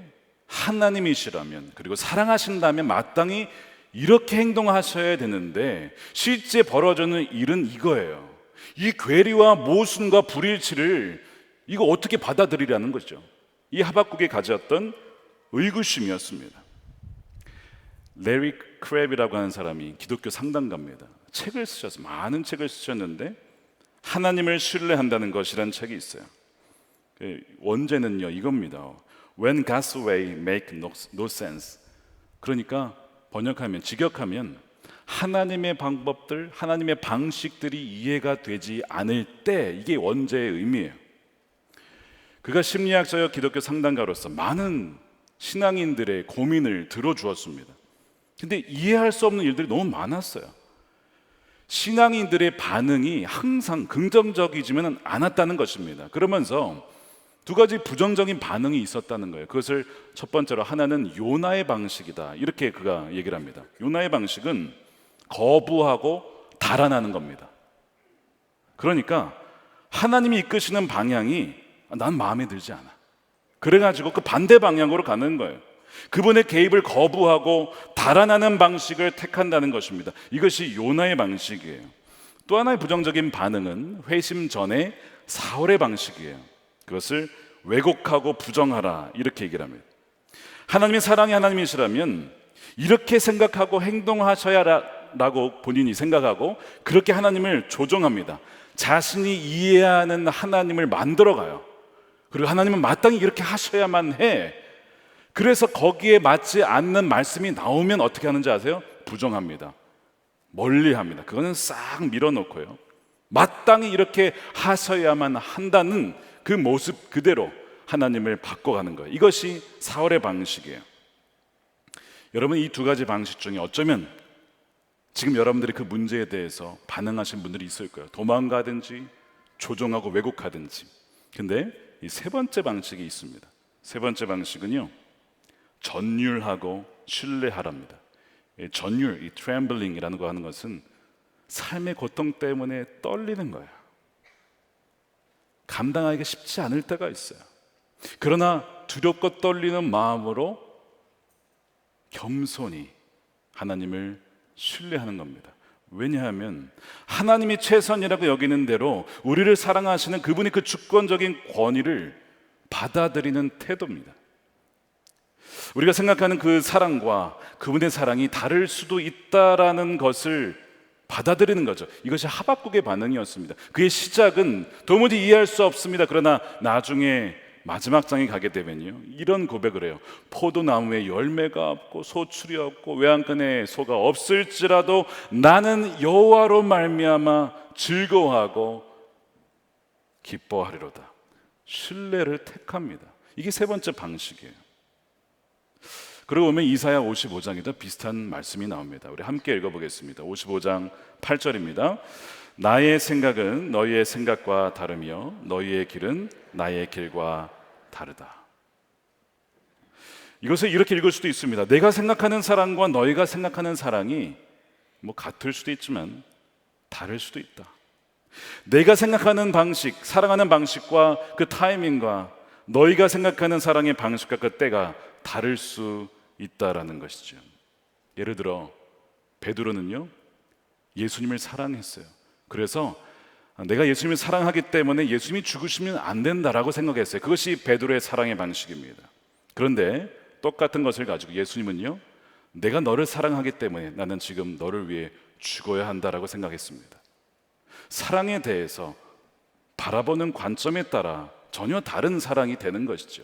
하나님이시라면, 그리고 사랑하신다면 마땅히 이렇게 행동하셔야 되는데 실제 벌어지는 일은 이거예요. 이 괴리와 모순과 불일치를 이거 어떻게 받아들이라는 거죠. 이 하박국이 가졌던 의구심이었습니다. 레리 크랩이라고 하는 사람이 기독교 상담가입니다. 책을 쓰셨어요. 많은 책을 쓰셨는데 하나님을 신뢰한다는 것이라는 책이 있어요. 원제는요 이겁니다. When God's way make no sense. 그러니까 번역하면, 직역하면 하나님의 방법들, 하나님의 방식들이 이해가 되지 않을 때, 이게 원제의 의미예요. 그가 심리학자여 기독교 상담가로서 많은 신앙인들의 고민을 들어주었습니다. 근데 이해할 수 없는 일들이 너무 많았어요. 신앙인들의 반응이 항상 긍정적이지는 않았다는 것입니다. 그러면서 두 가지 부정적인 반응이 있었다는 거예요. 그것을 첫 번째로, 하나는 요나의 방식이다, 이렇게 그가 얘기를 합니다. 요나의 방식은 거부하고 달아나는 겁니다. 그러니까 하나님이 이끄시는 방향이 난 마음에 들지 않아. 그래가지고 그 반대 방향으로 가는 거예요. 그분의 개입을 거부하고 달아나는 방식을 택한다는 것입니다. 이것이 요나의 방식이에요. 또 하나의 부정적인 반응은 회심 전에 사울의 방식이에요. 그것을 왜곡하고 부정하라, 이렇게 얘기를 합니다. 하나님의 사랑이 하나님이시라면 이렇게 생각하고 행동하셔야라고 본인이 생각하고 그렇게 하나님을 조정합니다. 자신이 이해하는 하나님을 만들어가요. 그리고 하나님은 마땅히 이렇게 하셔야만 해. 그래서 거기에 맞지 않는 말씀이 나오면 어떻게 하는지 아세요? 부정합니다. 멀리합니다. 그거는 싹 밀어놓고요, 마땅히 이렇게 하셔야만 한다는 그 모습 그대로 하나님을 바꿔가는 거예요. 이것이 사울의 방식이에요. 여러분, 이 두 가지 방식 중에 어쩌면 지금 여러분들이 그 문제에 대해서 반응하신 분들이 있을 거예요. 도망가든지 조종하고 왜곡하든지. 근데 이 세 번째 방식이 있습니다. 세 번째 방식은요, 전율하고 신뢰하랍니다. 전율, 이 트렘블링이라는 거 하는 것은 삶의 고통 때문에 떨리는 거예요. 감당하기가 쉽지 않을 때가 있어요. 그러나 두렵고 떨리는 마음으로 겸손히 하나님을 신뢰하는 겁니다. 왜냐하면 하나님이 최선이라고 여기는 대로 우리를 사랑하시는 그분이 그 주권적인 권위를 받아들이는 태도입니다. 우리가 생각하는 그 사랑과 그분의 사랑이 다를 수도 있다라는 것을 받아들이는 거죠. 이것이 하박국의 반응이었습니다. 그의 시작은 도무지 이해할 수 없습니다. 그러나 나중에 마지막 장에 가게 되면요, 이런 고백을 해요. 포도나무에 열매가 없고 소출이 없고 외양간에 소가 없을지라도 나는 여호와로 말미암아 즐거워하고 기뻐하리로다. 신뢰를 택합니다. 이게 세 번째 방식이에요. 그러고 보면 이사야 55장에도 비슷한 말씀이 나옵니다. 우리 함께 읽어보겠습니다. 55장 8절입니다. 나의 생각은 너희의 생각과 다르며 너희의 길은 나의 길과 다르다. 이것을 이렇게 읽을 수도 있습니다. 내가 생각하는 사랑과 너희가 생각하는 사랑이 뭐 같을 수도 있지만 다를 수도 있다. 내가 생각하는 방식, 사랑하는 방식과 그 타이밍과 너희가 생각하는 사랑의 방식과 그 때가 다를 수 있다라는 것이죠. 예를 들어 베드로는요, 예수님을 사랑했어요. 그래서 내가 예수님을 사랑하기 때문에 예수님이 죽으시면 안 된다라고 생각했어요. 그것이 베드로의 사랑의 방식입니다. 그런데 똑같은 것을 가지고 예수님은요, 내가 너를 사랑하기 때문에 나는 지금 너를 위해 죽어야 한다라고 생각했습니다. 사랑에 대해서 바라보는 관점에 따라 전혀 다른 사랑이 되는 것이죠.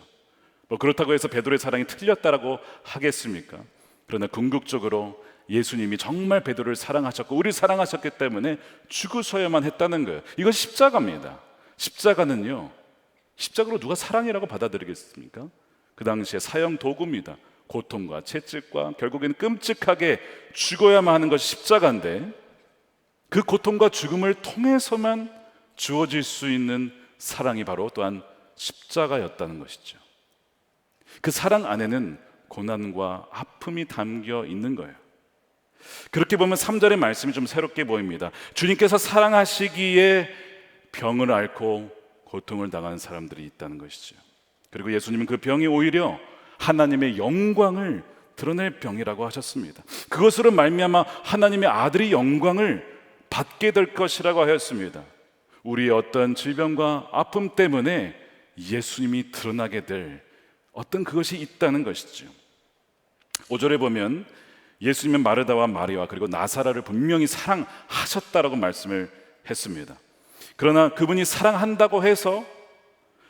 뭐 그렇다고 해서 베드로의 사랑이 틀렸다라고 하겠습니까? 그러나 궁극적으로 예수님이 정말 베드로를 사랑하셨고 우리를 사랑하셨기 때문에 죽으셔야만 했다는 거예요. 이건 십자가입니다. 십자가는요, 십자가로 누가 사랑이라고 받아들이겠습니까? 그 당시에 사형 도구입니다. 고통과 채찍과 결국에는 끔찍하게 죽어야만 하는 것이 십자가인데, 그 고통과 죽음을 통해서만 주어질 수 있는 사랑이 바로 또한 십자가였다는 것이죠. 그 사랑 안에는 고난과 아픔이 담겨 있는 거예요. 그렇게 보면 3절의 말씀이 좀 새롭게 보입니다. 주님께서 사랑하시기에 병을 앓고 고통을 당하는 사람들이 있다는 것이죠. 그리고 예수님은 그 병이 오히려 하나님의 영광을 드러낼 병이라고 하셨습니다. 그것으로 말미암아 하나님의 아들이 영광을 받게 될 것이라고 하였습니다. 우리의 어떤 질병과 아픔 때문에 예수님이 드러나게 될 어떤 그것이 있다는 것이죠. 5절에 보면 예수님은 마르다와 마리아 그리고 나사라를 분명히 사랑하셨다라고 말씀을 했습니다. 그러나 그분이 사랑한다고 해서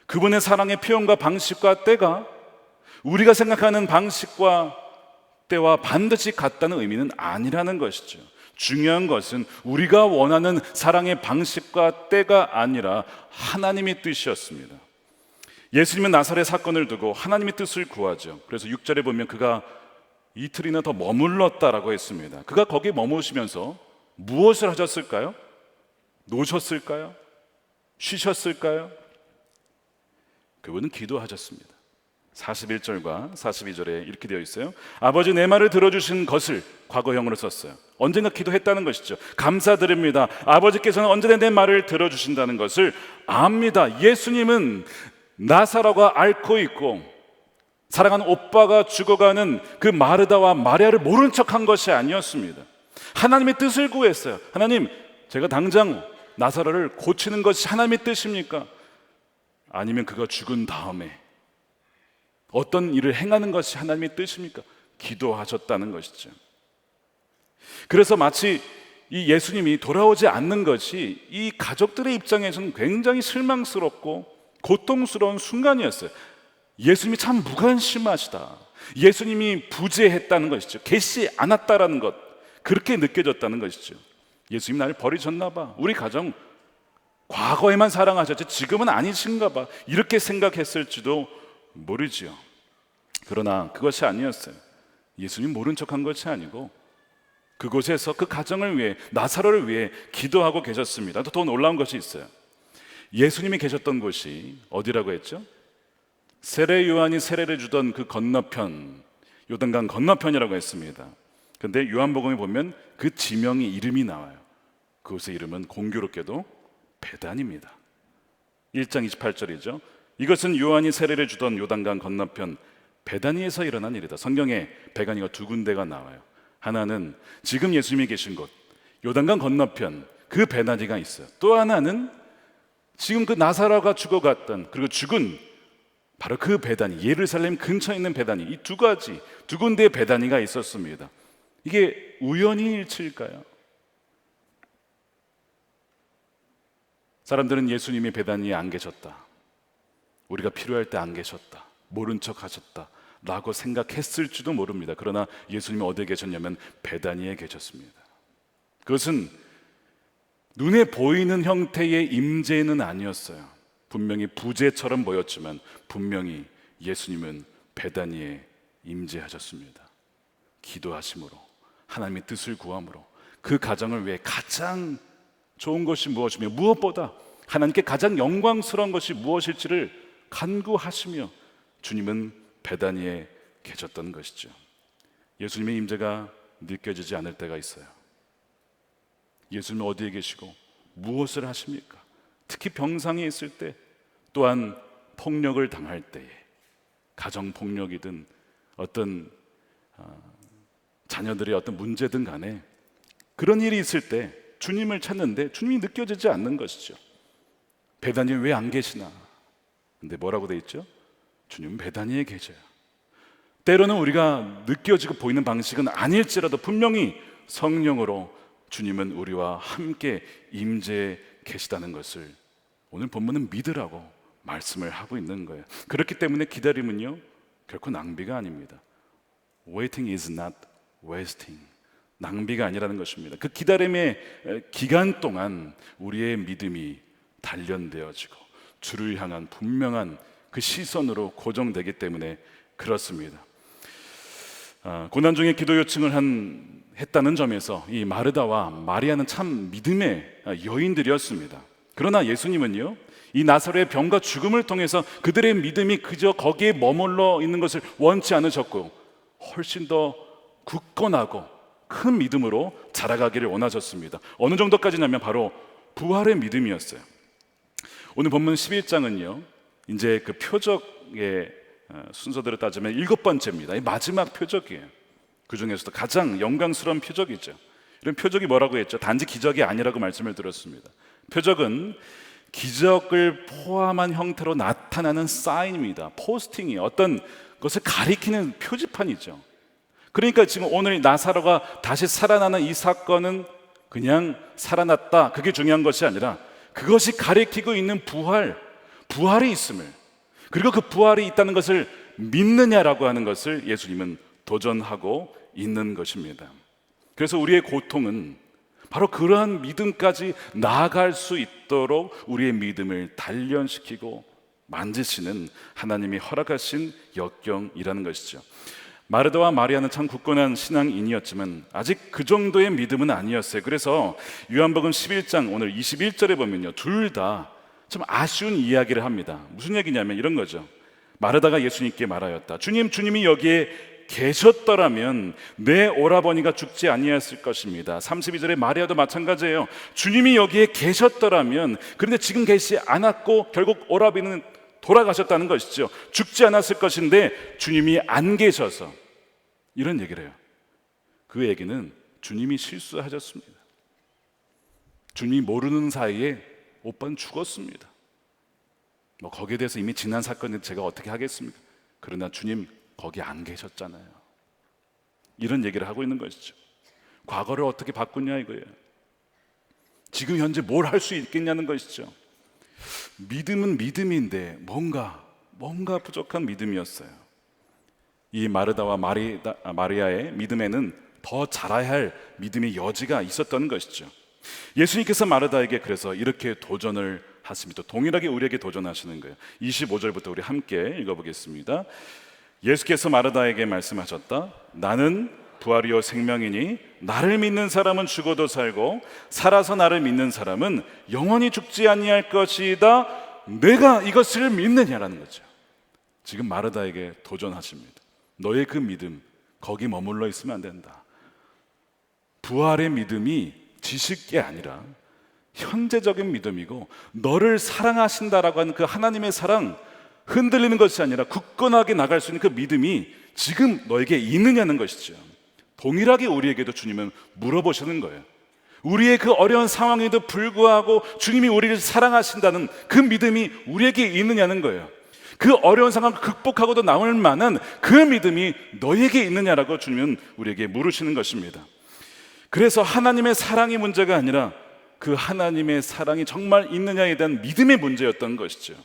그분의 사랑의 표현과 방식과 때가 우리가 생각하는 방식과 때와 반드시 같다는 의미는 아니라는 것이죠. 중요한 것은 우리가 원하는 사랑의 방식과 때가 아니라 하나님의 뜻이었습니다. 예수님은 나사렛 사건을 두고 하나님의 뜻을 구하죠. 그래서 6절에 보면 그가 이틀이나 더 머물렀다라고 했습니다. 그가 거기에 머무시면서 무엇을 하셨을까요? 노셨을까요? 쉬셨을까요? 그분은 기도하셨습니다. 41절과 42절에 이렇게 되어 있어요. 아버지, 내 말을 들어주신 것을 과거형으로 썼어요. 언젠가 기도했다는 것이죠. 감사드립니다. 아버지께서는 언제나 내 말을 들어주신다는 것을 압니다. 예수님은 나사로가 앓고 있고 사랑하는 오빠가 죽어가는 그 마르다와 마리아를 모른 척한 것이 아니었습니다. 하나님의 뜻을 구했어요. 하나님, 제가 당장 나사로를 고치는 것이 하나님의 뜻입니까? 아니면 그가 죽은 다음에 어떤 일을 행하는 것이 하나님의 뜻입니까? 기도하셨다는 것이죠. 그래서 마치 이 예수님이 돌아오지 않는 것이 이 가족들의 입장에서는 굉장히 실망스럽고 고통스러운 순간이었어요. 예수님이 참 무관심하시다. 예수님이 부재했다는 것이죠. 계시지 않았다라는 것, 그렇게 느껴졌다는 것이죠. 예수님 나를 버리셨나 봐. 우리 가정 과거에만 사랑하셨지 지금은 아니신가 봐. 이렇게 생각했을지도 모르지요. 그러나 그것이 아니었어요. 예수님 모른 척한 것이 아니고 그곳에서 그 가정을 위해, 나사로를 위해 기도하고 계셨습니다. 또 더 놀라운 것이 있어요. 예수님이 계셨던 곳이 어디라고 했죠? 세례 요한이 세례를 주던 그 건너편, 요단강 건너편이라고 했습니다. 그런데 요한복음에 보면 그 지명이 이름이 나와요. 그곳의 이름은 공교롭게도 베단입니다. 1장 28절이죠. 이것은 요한이 세례를 주던 요단강 건너편 베다니에서 일어난 일이다. 성경에 베가니가 두 군데가 나와요. 하나는 지금 예수님이 계신 곳 요단강 건너편 그 베다니가 있어요. 또 하나는 지금 그 나사로가 죽어갔던 그리고 죽은 바로 그 베다니, 예루살렘 근처에 있는 베다니, 이 두 가지, 두 군데의 베다니가 있었습니다. 이게 우연히 일치일까요? 사람들은 예수님이 베다니에 안 계셨다, 우리가 필요할 때 안 계셨다, 모른 척 하셨다 라고 생각했을지도 모릅니다. 그러나 예수님이 어디에 계셨냐면 베다니에 계셨습니다. 그것은 눈에 보이는 형태의 임재는 아니었어요. 분명히 부재처럼 보였지만 분명히 예수님은 베다니에 임재하셨습니다. 기도하심으로, 하나님의 뜻을 구함으로, 그 가정을 위해 가장 좋은 것이 무엇이며 무엇보다 하나님께 가장 영광스러운 것이 무엇일지를 간구하시며 주님은 베다니에 계셨던 것이죠. 예수님의 임재가 느껴지지 않을 때가 있어요. 예수님은 어디에 계시고 무엇을 하십니까? 특히 병상에 있을 때, 또한 폭력을 당할 때에, 가정폭력이든 어떤 자녀들의 어떤 문제든 간에 그런 일이 있을 때 주님을 찾는데 주님이 느껴지지 않는 것이죠. 베다니에 왜 안 계시나? 근데 뭐라고 돼 있죠? 주님은 베다니에 계셔요. 때로는 우리가 느껴지고 보이는 방식은 아닐지라도 분명히 성령으로 주님은 우리와 함께 임재해 계시다는 것을 오늘 본문은 믿으라고 말씀을 하고 있는 거예요. 그렇기 때문에 기다림은요 결코 낭비가 아닙니다. Waiting is not wasting. 낭비가 아니라는 것입니다. 그 기다림의 기간 동안 우리의 믿음이 단련되어지고 주를 향한 분명한 그 시선으로 고정되기 때문에 그렇습니다. 고난 중에 기도 요청을 했다는 점에서 이 마르다와 마리아는 참 믿음의 여인들이었습니다. 그러나 예수님은요 이 나사로의 병과 죽음을 통해서 그들의 믿음이 그저 거기에 머물러 있는 것을 원치 않으셨고 훨씬 더 굳건하고 큰 믿음으로 자라가기를 원하셨습니다. 어느 정도까지냐면 바로 부활의 믿음이었어요. 오늘 본문 11장은요 이제 그 표적의 순서대로 따지면 7번째입니다. 마지막 표적이에요. 그 중에서도 가장 영광스러운 표적이죠. 이런 표적이 뭐라고 했죠? 단지 기적이 아니라고 말씀을 드렸습니다. 표적은 기적을 포함한 형태로 나타나는 사인입니다. 포스팅이 어떤 것을 가리키는 표지판이죠. 그러니까 지금 오늘 나사로가 다시 살아나는 이 사건은 그냥 살아났다, 그게 중요한 것이 아니라 그것이 가리키고 있는 부활이 있음을, 그리고 그 부활이 있다는 것을 믿느냐라고 하는 것을 예수님은 도전하고 있는 것입니다. 그래서 우리의 고통은 바로 그러한 믿음까지 나아갈 수 있도록 우리의 믿음을 단련시키고 만지시는 하나님이 허락하신 역경이라는 것이죠. 마르다와 마리아는 참 굳건한 신앙인이었지만 아직 그 정도의 믿음은 아니었어요. 그래서 요한복음 11장 오늘 21절에 보면요, 둘 다 참 아쉬운 이야기를 합니다. 무슨 얘기냐면 이런 거죠. 마르다가 예수님께 말하였다. 주님이 여기에 계셨더라면 내 오라버니가 죽지 아니하였을 것입니다. 32절에 마리아도 마찬가지예요. 주님이 여기에 계셨더라면, 그런데 지금 계시지 않았고 결국 오라비는 돌아가셨다는 것이죠. 죽지 않았을 것인데 주님이 안 계셔서, 이런 얘기를 해요. 그 얘기는 주님이 실수하셨습니다. 주님이 모르는 사이에 오빠는 죽었습니다. 뭐 거기에 대해서 이미 지난 사건인데 제가 어떻게 하겠습니까? 그러나 주님 거기 안 계셨잖아요. 이런 얘기를 하고 있는 것이죠. 과거를 어떻게 바꾸냐 이거예요. 지금 현재 뭘 할 수 있겠냐는 것이죠. 믿음은 믿음인데 뭔가 부족한 믿음이었어요. 이 마르다와 마리아의 믿음에는 더 자라야 할 믿음의 여지가 있었던 것이죠. 예수님께서 마르다에게 그래서 이렇게 도전을 하십니다. 동일하게 우리에게 도전하시는 거예요. 25절부터 우리 함께 읽어보겠습니다. 예수께서 마르다에게 말씀하셨다. 나는 부활이요 생명이니 나를 믿는 사람은 죽어도 살고 살아서 나를 믿는 사람은 영원히 죽지 아니할 것이다. 내가 이것을 믿느냐라는 거죠. 지금 마르다에게 도전하십니다. 너의 그 믿음 거기 머물러 있으면 안 된다. 부활의 믿음이 지식이 아니라 현재적인 믿음이고, 너를 사랑하신다라고 하는 그 하나님의 사랑, 흔들리는 것이 아니라 굳건하게 나갈 수 있는 그 믿음이 지금 너에게 있느냐는 것이죠. 동일하게 우리에게도 주님은 물어보시는 거예요. 우리의 그 어려운 상황에도 불구하고 주님이 우리를 사랑하신다는 그 믿음이 우리에게 있느냐는 거예요. 그 어려운 상황을 극복하고도 나올 만한 그 믿음이 너에게 있느냐라고 주님은 우리에게 물으시는 것입니다. 그래서 하나님의 사랑이 문제가 아니라 그 하나님의 사랑이 정말 있느냐에 대한 믿음의 문제였던 것이죠.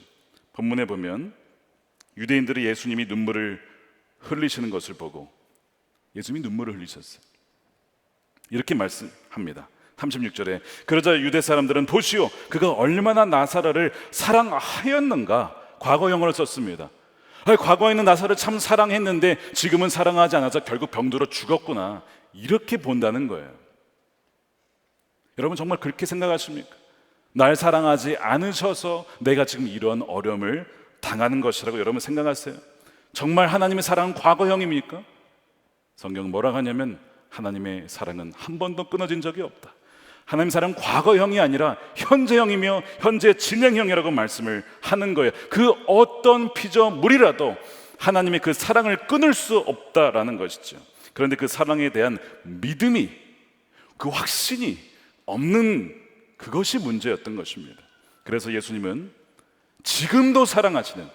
본문에 보면 유대인들이 예수님이 눈물을 흘리시는 것을 보고, 예수님이 눈물을 흘리셨어요. 이렇게 말씀합니다. 36절에 그러자 유대 사람들은 보시오, 그가 얼마나 나사로를 사랑하였는가, 과거형으로 썼습니다. 과거에는 나사로를 참 사랑했는데 지금은 사랑하지 않아서 결국 병들어 죽었구나, 이렇게 본다는 거예요. 여러분 정말 그렇게 생각하십니까? 날 사랑하지 않으셔서 내가 지금 이런 어려움을 당하는 것이라고 여러분 생각하세요? 정말 하나님의 사랑은 과거형입니까? 성경은 뭐라고 하냐면 하나님의 사랑은 한 번도 끊어진 적이 없다. 하나님의 사랑은 과거형이 아니라 현재형이며 현재 진행형이라고 말씀을 하는 거예요. 그 어떤 피조물이라도 하나님의 그 사랑을 끊을 수 없다라는 것이죠. 그런데 그 사랑에 대한 믿음이, 그 확신이 없는 그것이 문제였던 것입니다. 그래서 예수님은 지금도 사랑하시는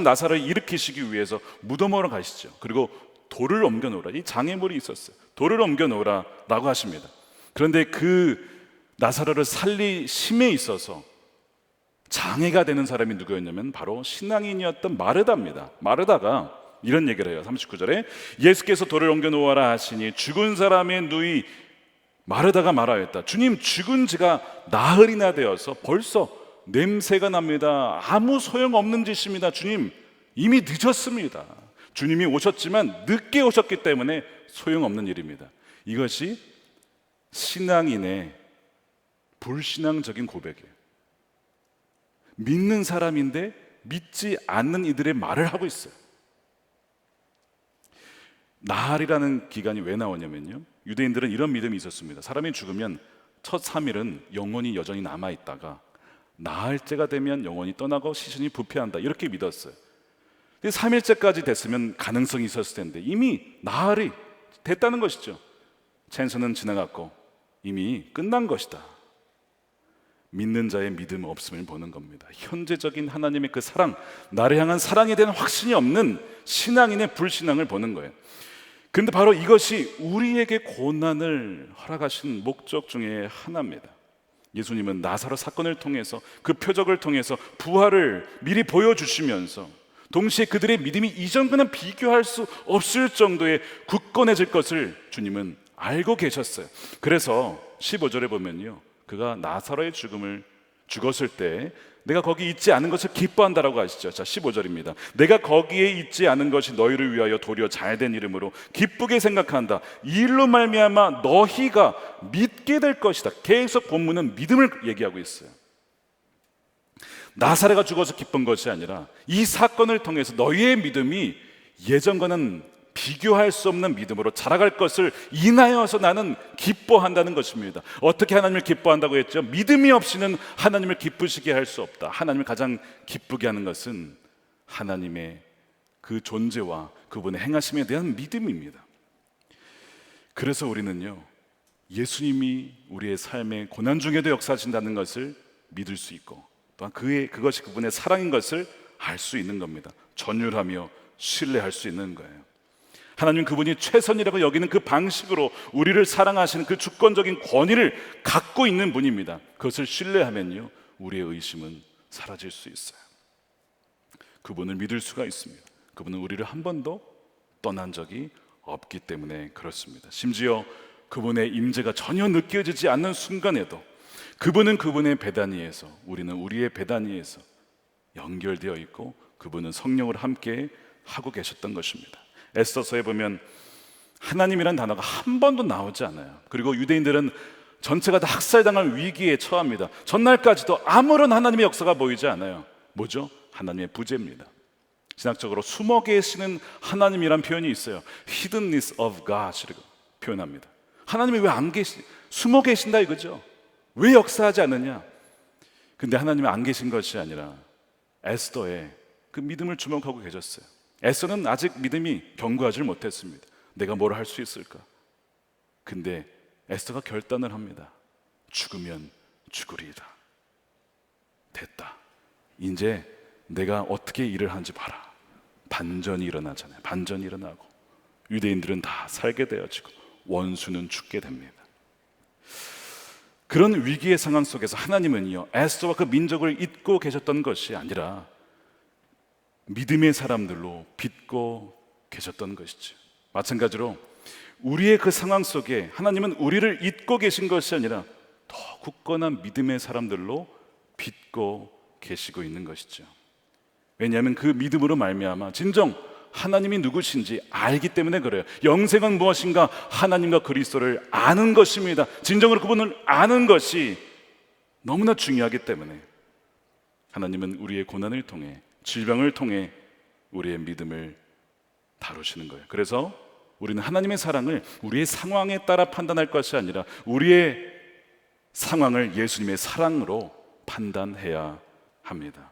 나사로를 일으키시기 위해서 무덤으로 가시죠. 그리고 돌을 옮겨놓으라, 이 장애물이 있었어요. 돌을 옮겨놓으라 라고 하십니다. 그런데 그 나사로를 살리심에 있어서 장애가 되는 사람이 누구였냐면 바로 신앙인이었던 마르다입니다. 마르다가 이런 얘기를 해요. 39절에 예수께서 돌을 옮겨놓아라 하시니 죽은 사람의 누이 마르다가 말하였다. 주님, 죽은 지가 나흘이나 되어서 벌써 냄새가 납니다. 아무 소용없는 짓입니다. 주님, 이미 늦었습니다. 주님이 오셨지만 늦게 오셨기 때문에 소용없는 일입니다. 이것이 신앙인의 불신앙적인 고백이에요. 믿는 사람인데 믿지 않는 이들의 말을 하고 있어요. 나흘이라는 기간이 왜 나오냐면요, 유대인들은 이런 믿음이 있었습니다. 사람이 죽으면 첫 3일은 영혼이 여전히 남아있다가 나흘째가 되면 영혼이 떠나고 시신이 부패한다, 이렇게 믿었어요. 근데 3일째까지 됐으면 가능성이 있었을 텐데 이미 나흘이 됐다는 것이죠. 찬수는 지나갔고 이미 끝난 것이다. 믿는 자의 믿음 없음을 보는 겁니다. 현재적인 하나님의 그 사랑, 나를 향한 사랑에 대한 확신이 없는 신앙인의 불신앙을 보는 거예요. 그런데 바로 이것이 우리에게 고난을 허락하신 목적 중에 하나입니다. 예수님은 나사로 사건을 통해서 그 표적을 통해서 부활을 미리 보여주시면서 동시에 그들의 믿음이 이전과는 비교할 수 없을 정도의 굳건해질 것을 주님은 알고 계셨어요. 그래서 15절에 보면요, 그가 나사로의 죽었을 때 내가 거기 있지 않은 것을 기뻐한다라고 하시죠. 자, 15절입니다. 내가 거기에 있지 않은 것이 너희를 위하여 도리어 잘된 이름으로 기쁘게 생각한다. 이 일로 말미암아 너희가 믿게 될 것이다. 계속 본문은 믿음을 얘기하고 있어요. 나사로가 죽어서 기쁜 것이 아니라 이 사건을 통해서 너희의 믿음이 예전과는 비교할 수 없는 믿음으로 자라갈 것을 인하여서 나는 기뻐한다는 것입니다. 어떻게 하나님을 기뻐한다고 했죠? 믿음이 없이는 하나님을 기쁘시게 할 수 없다. 하나님을 가장 기쁘게 하는 것은 하나님의 그 존재와 그분의 행하심에 대한 믿음입니다. 그래서 우리는요, 예수님이 우리의 삶의 고난 중에도 역사하신다는 것을 믿을 수 있고, 또한 그것이 그분의 사랑인 것을 알 수 있는 겁니다. 전율하며 신뢰할 수 있는 거예요. 하나님 그분이 최선이라고 여기는 그 방식으로 우리를 사랑하시는 그 주권적인 권위를 갖고 있는 분입니다. 그것을 신뢰하면요, 우리의 의심은 사라질 수 있어요. 그분을 믿을 수가 있습니다. 그분은 우리를 한 번도 떠난 적이 없기 때문에 그렇습니다. 심지어 그분의 임재가 전혀 느껴지지 않는 순간에도 그분은 그분의 베다니에서, 우리는 우리의 베다니에서 연결되어 있고 그분은 성령을 함께 하고 계셨던 것입니다. 에스더서에 보면 하나님이란 단어가 한 번도 나오지 않아요. 그리고 유대인들은 전체가 다 학살당할 위기에 처합니다. 전날까지도 아무런 하나님의 역사가 보이지 않아요. 뭐죠? 하나님의 부재입니다. 신학적으로 숨어 계시는 하나님이란 표현이 있어요. Hiddenness of God이라고 표현합니다. 하나님이 왜 안 숨어 계신다 이거죠. 왜 역사하지 않느냐? 근데 하나님이 안 계신 것이 아니라 에스더의 그 믿음을 주목하고 계셨어요. 에스더는 아직 믿음이 견고하지 못했습니다. 내가 뭘 할 수 있을까? 근데 에스더가 결단을 합니다. 죽으면 죽으리이다. 됐다. 이제 내가 어떻게 일을 하는지 봐라. 반전이 일어나잖아요. 반전이 일어나고 유대인들은 다 살게 되어지고 원수는 죽게 됩니다. 그런 위기의 상황 속에서 하나님은요, 에스더와 그 민족을 잊고 계셨던 것이 아니라 믿음의 사람들로 빚고 계셨던 것이죠. 마찬가지로 우리의 그 상황 속에 하나님은 우리를 잊고 계신 것이 아니라 더 굳건한 믿음의 사람들로 빚고 계시고 있는 것이죠. 왜냐하면 그 믿음으로 말미암아 진정 하나님이 누구신지 알기 때문에 그래요. 영생은 무엇인가? 하나님과 그리스도를 아는 것입니다. 진정으로 그분을 아는 것이 너무나 중요하기 때문에 하나님은 우리의 고난을 통해, 질병을 통해 우리의 믿음을 다루시는 거예요. 그래서 우리는 하나님의 사랑을 우리의 상황에 따라 판단할 것이 아니라 우리의 상황을 예수님의 사랑으로 판단해야 합니다.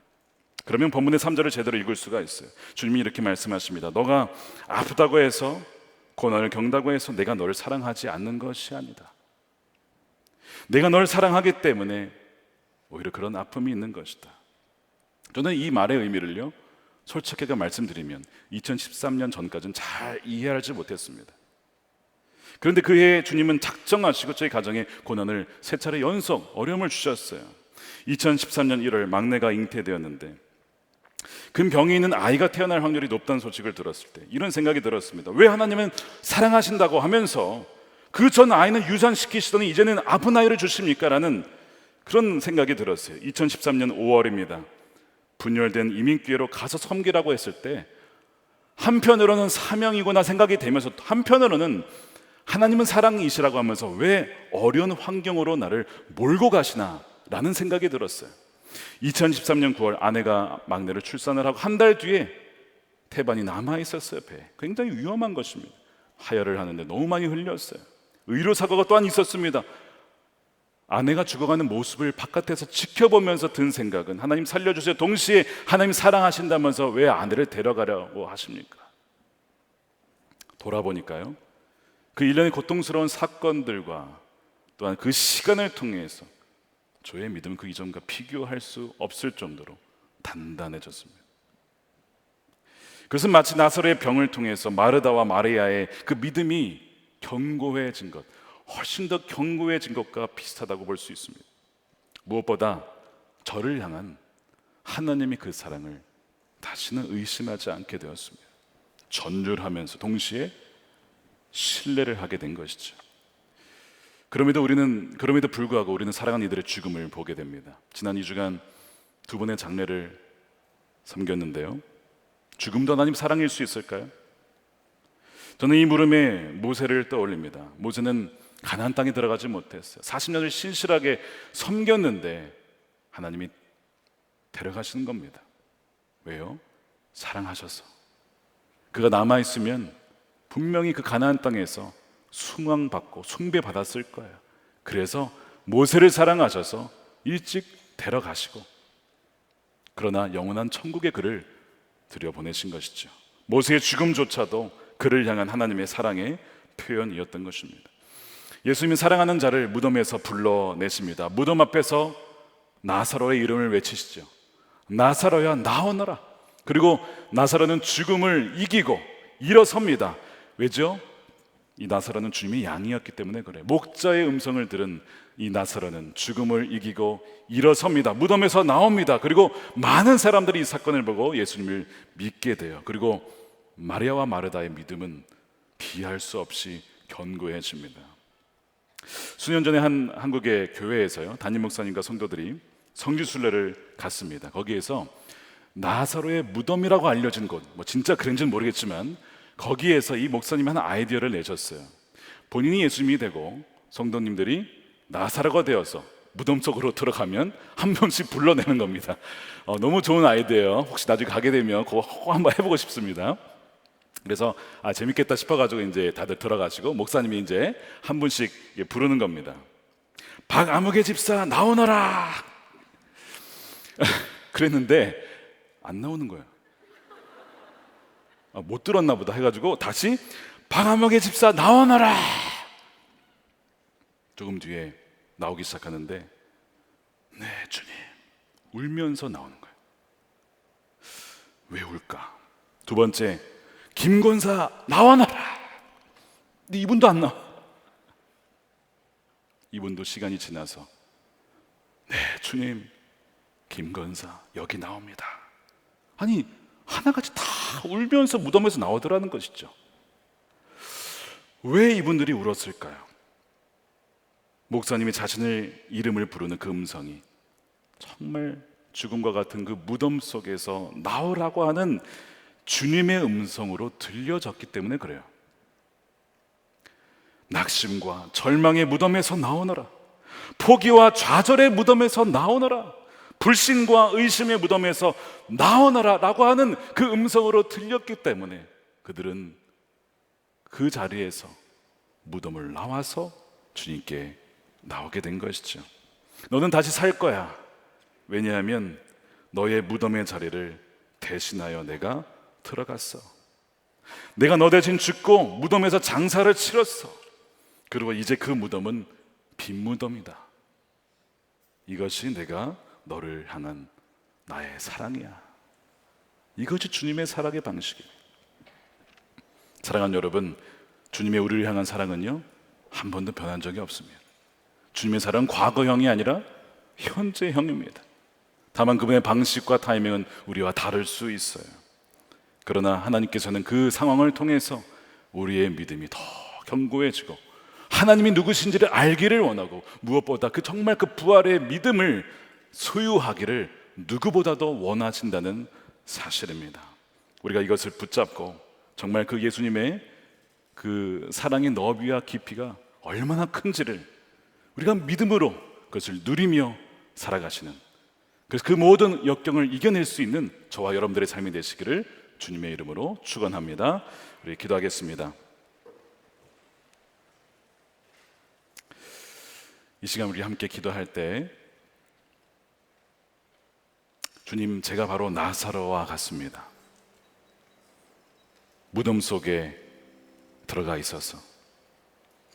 그러면 본문의 3절을 제대로 읽을 수가 있어요. 주님이 이렇게 말씀하십니다. 너가 아프다고 해서, 고난을 겪는다고 해서 내가 너를 사랑하지 않는 것이 아니다. 내가 널 사랑하기 때문에 오히려 그런 아픔이 있는 것이다. 저는 이 말의 의미를요, 솔직하게 말씀드리면 2013년 전까지는 잘 이해하지 못했습니다. 그런데 그해 주님은 작정하시고 저희 가정에 고난을 3차례 연속 어려움을 주셨어요. 2013년 1월 막내가 잉태되었는데 금병이 있는 아이가 태어날 확률이 높다는 소식을 들었을 때 이런 생각이 들었습니다. 왜 하나님은 사랑하신다고 하면서 그 전 아이는 유산시키시더니 이제는 아픈 아이를 주십니까? 라는 그런 생각이 들었어요. 2013년 5월입니다. 분열된 이민교회로 가서 섬기라고 했을 때 한편으로는 사명이구나 생각이 되면서 한편으로는 하나님은 사랑이시라고 하면서 왜 어려운 환경으로 나를 몰고 가시나 라는 생각이 들었어요. 2013년 9월 아내가 막내를 출산을 하고 한 달 뒤에 태반이 남아있었어요. 배에. 굉장히 위험한 것입니다. 하혈을 하는데 너무 많이 흘렸어요. 의료사고가 또한 있었습니다. 아내가 죽어가는 모습을 바깥에서 지켜보면서 든 생각은 하나님 살려주세요. 동시에 하나님 사랑하신다면서 왜 아내를 데려가려고 하십니까? 돌아보니까요, 그 일련의 고통스러운 사건들과 또한 그 시간을 통해서 저의 믿음은 그 이전과 비교할 수 없을 정도로 단단해졌습니다. 그것은 마치 나사로의 병을 통해서 마르다와 마리아의 그 믿음이 견고해진 것, 훨씬 더 견고해진 것과 비슷하다고 볼 수 있습니다. 무엇보다 저를 향한 하나님의 그 사랑을 다시는 의심하지 않게 되었습니다. 전율하면서 동시에 신뢰를 하게 된 것이죠. 그럼에도 불구하고 우리는 사랑하는 이들의 죽음을 보게 됩니다. 지난 2주간 두 분의 장례를 섬겼는데요. 죽음도 하나님 사랑일 수 있을까요? 저는 이 물음에 모세를 떠올립니다. 모세는 가나안 땅에 들어가지 못했어요. 40년을 신실하게 섬겼는데 하나님이 데려가시는 겁니다. 왜요? 사랑하셔서. 그가 남아있으면 분명히 그 가나안 땅에서 숭앙받고 숭배받았을 거예요. 그래서 모세를 사랑하셔서 일찍 데려가시고, 그러나 영원한 천국의 그를 들여보내신 것이죠. 모세의 죽음조차도 그를 향한 하나님의 사랑의 표현이었던 것입니다. 예수님이 사랑하는 자를 무덤에서 불러내십니다. 무덤 앞에서 나사로의 이름을 외치시죠. 나사로야 나오너라. 그리고 나사로는 죽음을 이기고 일어섭니다. 왜죠? 이 나사로는 주님의 양이었기 때문에 그래요. 목자의 음성을 들은 이 나사로는 죽음을 이기고 일어섭니다. 무덤에서 나옵니다. 그리고 많은 사람들이 이 사건을 보고 예수님을 믿게 돼요. 그리고 마리아와 마르다의 믿음은 비할 수 없이 견고해집니다. 수년 전에 한 한국의 교회에서요, 담임 목사님과 성도들이 성지순례를 갔습니다. 거기에서 나사로의 무덤이라고 알려진 곳, 뭐 진짜 그런지는 모르겠지만 거기에서 이 목사님이 한 아이디어를 내셨어요. 본인이 예수님이 되고 성도님들이 나사로가 되어서 무덤 속으로 들어가면 한 명씩 불러내는 겁니다. 너무 좋은 아이디어예요. 혹시 나중에 가게 되면 그거 한번 해보고 싶습니다. 그래서 재밌겠다 싶어가지고 이제 다들 들어가시고 목사님이 이제 한 분씩 부르는 겁니다. 박아무개 집사 나오너라. 그랬는데 안 나오는 거예요. 못 들었나 보다 해가지고 다시 박아무개 집사 나오너라. 조금 뒤에 나오기 시작하는데, 네 주님, 울면서 나오는 거예요. 왜 울까? 두 번째, 김권사 나와놔라. 근데 이분도 안 나와. 이분도 시간이 지나서, 네 주님, 김권사 여기 나옵니다. 아니 하나같이 다 울면서 무덤에서 나오더라는 것이죠. 왜 이분들이 울었을까요? 목사님이 자신의 이름을 부르는 그 음성이 정말 죽음과 같은 그 무덤 속에서 나오라고 하는 주님의 음성으로 들려졌기 때문에 그래요. 낙심과 절망의 무덤에서 나오너라. 포기와 좌절의 무덤에서 나오너라. 불신과 의심의 무덤에서 나오너라 라고 하는 그 음성으로 들렸기 때문에 그들은 그 자리에서 무덤을 나와서 주님께 나오게 된 것이죠. 너는 다시 살 거야. 왜냐하면 너의 무덤의 자리를 대신하여 내가 들어갔어. 내가 너 대신 죽고 무덤에서 장사를 치렀어. 그리고 이제 그 무덤은 빈 무덤이다. 이것이 내가 너를 향한 나의 사랑이야. 이것이 주님의 사랑의 방식이에요. 사랑하는 여러분, 주님의 우리를 향한 사랑은요 한 번도 변한 적이 없습니다. 주님의 사랑은 과거형이 아니라 현재형입니다. 다만 그분의 방식과 타이밍은 우리와 다를 수 있어요. 그러나 하나님께서는 그 상황을 통해서 우리의 믿음이 더 견고해지고 하나님이 누구신지를 알기를 원하고 무엇보다 정말 그 부활의 믿음을 소유하기를 누구보다도 원하신다는 사실입니다. 우리가 이것을 붙잡고 정말 그 예수님의 그 사랑의 너비와 깊이가 얼마나 큰지를 우리가 믿음으로 그것을 누리며 살아가시는, 그래서 그 모든 역경을 이겨낼 수 있는 저와 여러분들의 삶이 되시기를 주님의 이름으로 축원합니다. 우리 기도하겠습니다. 이 시간 우리 함께 기도할 때, 주님, 제가 바로 나사로와 같습니다. 무덤 속에 들어가 있어서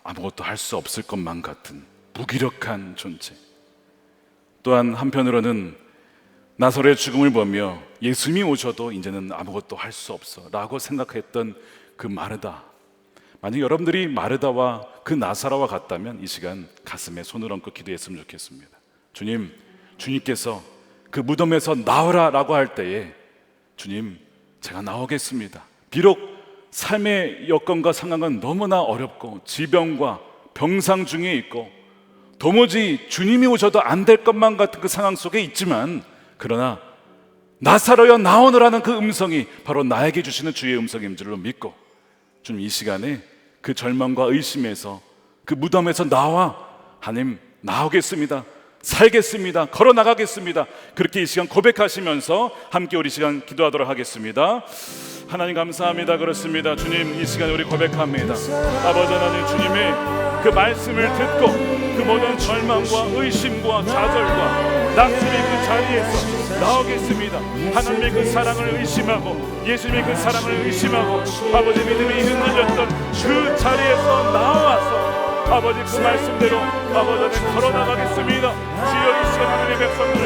아무것도 할 수 없을 것만 같은 무기력한 존재, 또한 한편으로는 나사로의 죽음을 보며 예수님이 오셔도 이제는 아무것도 할 수 없어 라고 생각했던 그 마르다. 만약 여러분들이 마르다와 그 나사로와 같다면 이 시간 가슴에 손을 얹고 기도했으면 좋겠습니다. 주님, 주님께서 그 무덤에서 나오라라고 할 때에 주님, 제가 나오겠습니다. 비록 삶의 여건과 상황은 너무나 어렵고 지병과 병상 중에 있고 도무지 주님이 오셔도 안 될 것만 같은 그 상황 속에 있지만, 그러나 나사로여 나오너라는 그 음성이 바로 나에게 주시는 주의 음성인 줄로 믿고, 주님 이 시간에 그 절망과 의심에서 그 무덤에서 나와 하나님 나오겠습니다, 살겠습니다, 걸어 나가겠습니다, 그렇게 이 시간 고백하시면서 함께 우리 시간 기도하도록 하겠습니다. 하나님 감사합니다. 그렇습니다. 주님, 이 시간에 우리 고백합니다. 아버지 하나님, 주님의 그 말씀을 듣고 그 모든 절망과 의심과 좌절과 낙심의 그 자리에서 나오겠습니다. 하나님의 그 사랑을 의심하고 예수님의 그 사랑을 의심하고 아버지 믿음이 흔들렸던 그 자리에서 나와서 아버지 그 말씀대로 아버지 하나님 걸어 나가겠습니다. 주여 이 시간 하나님의 백성들을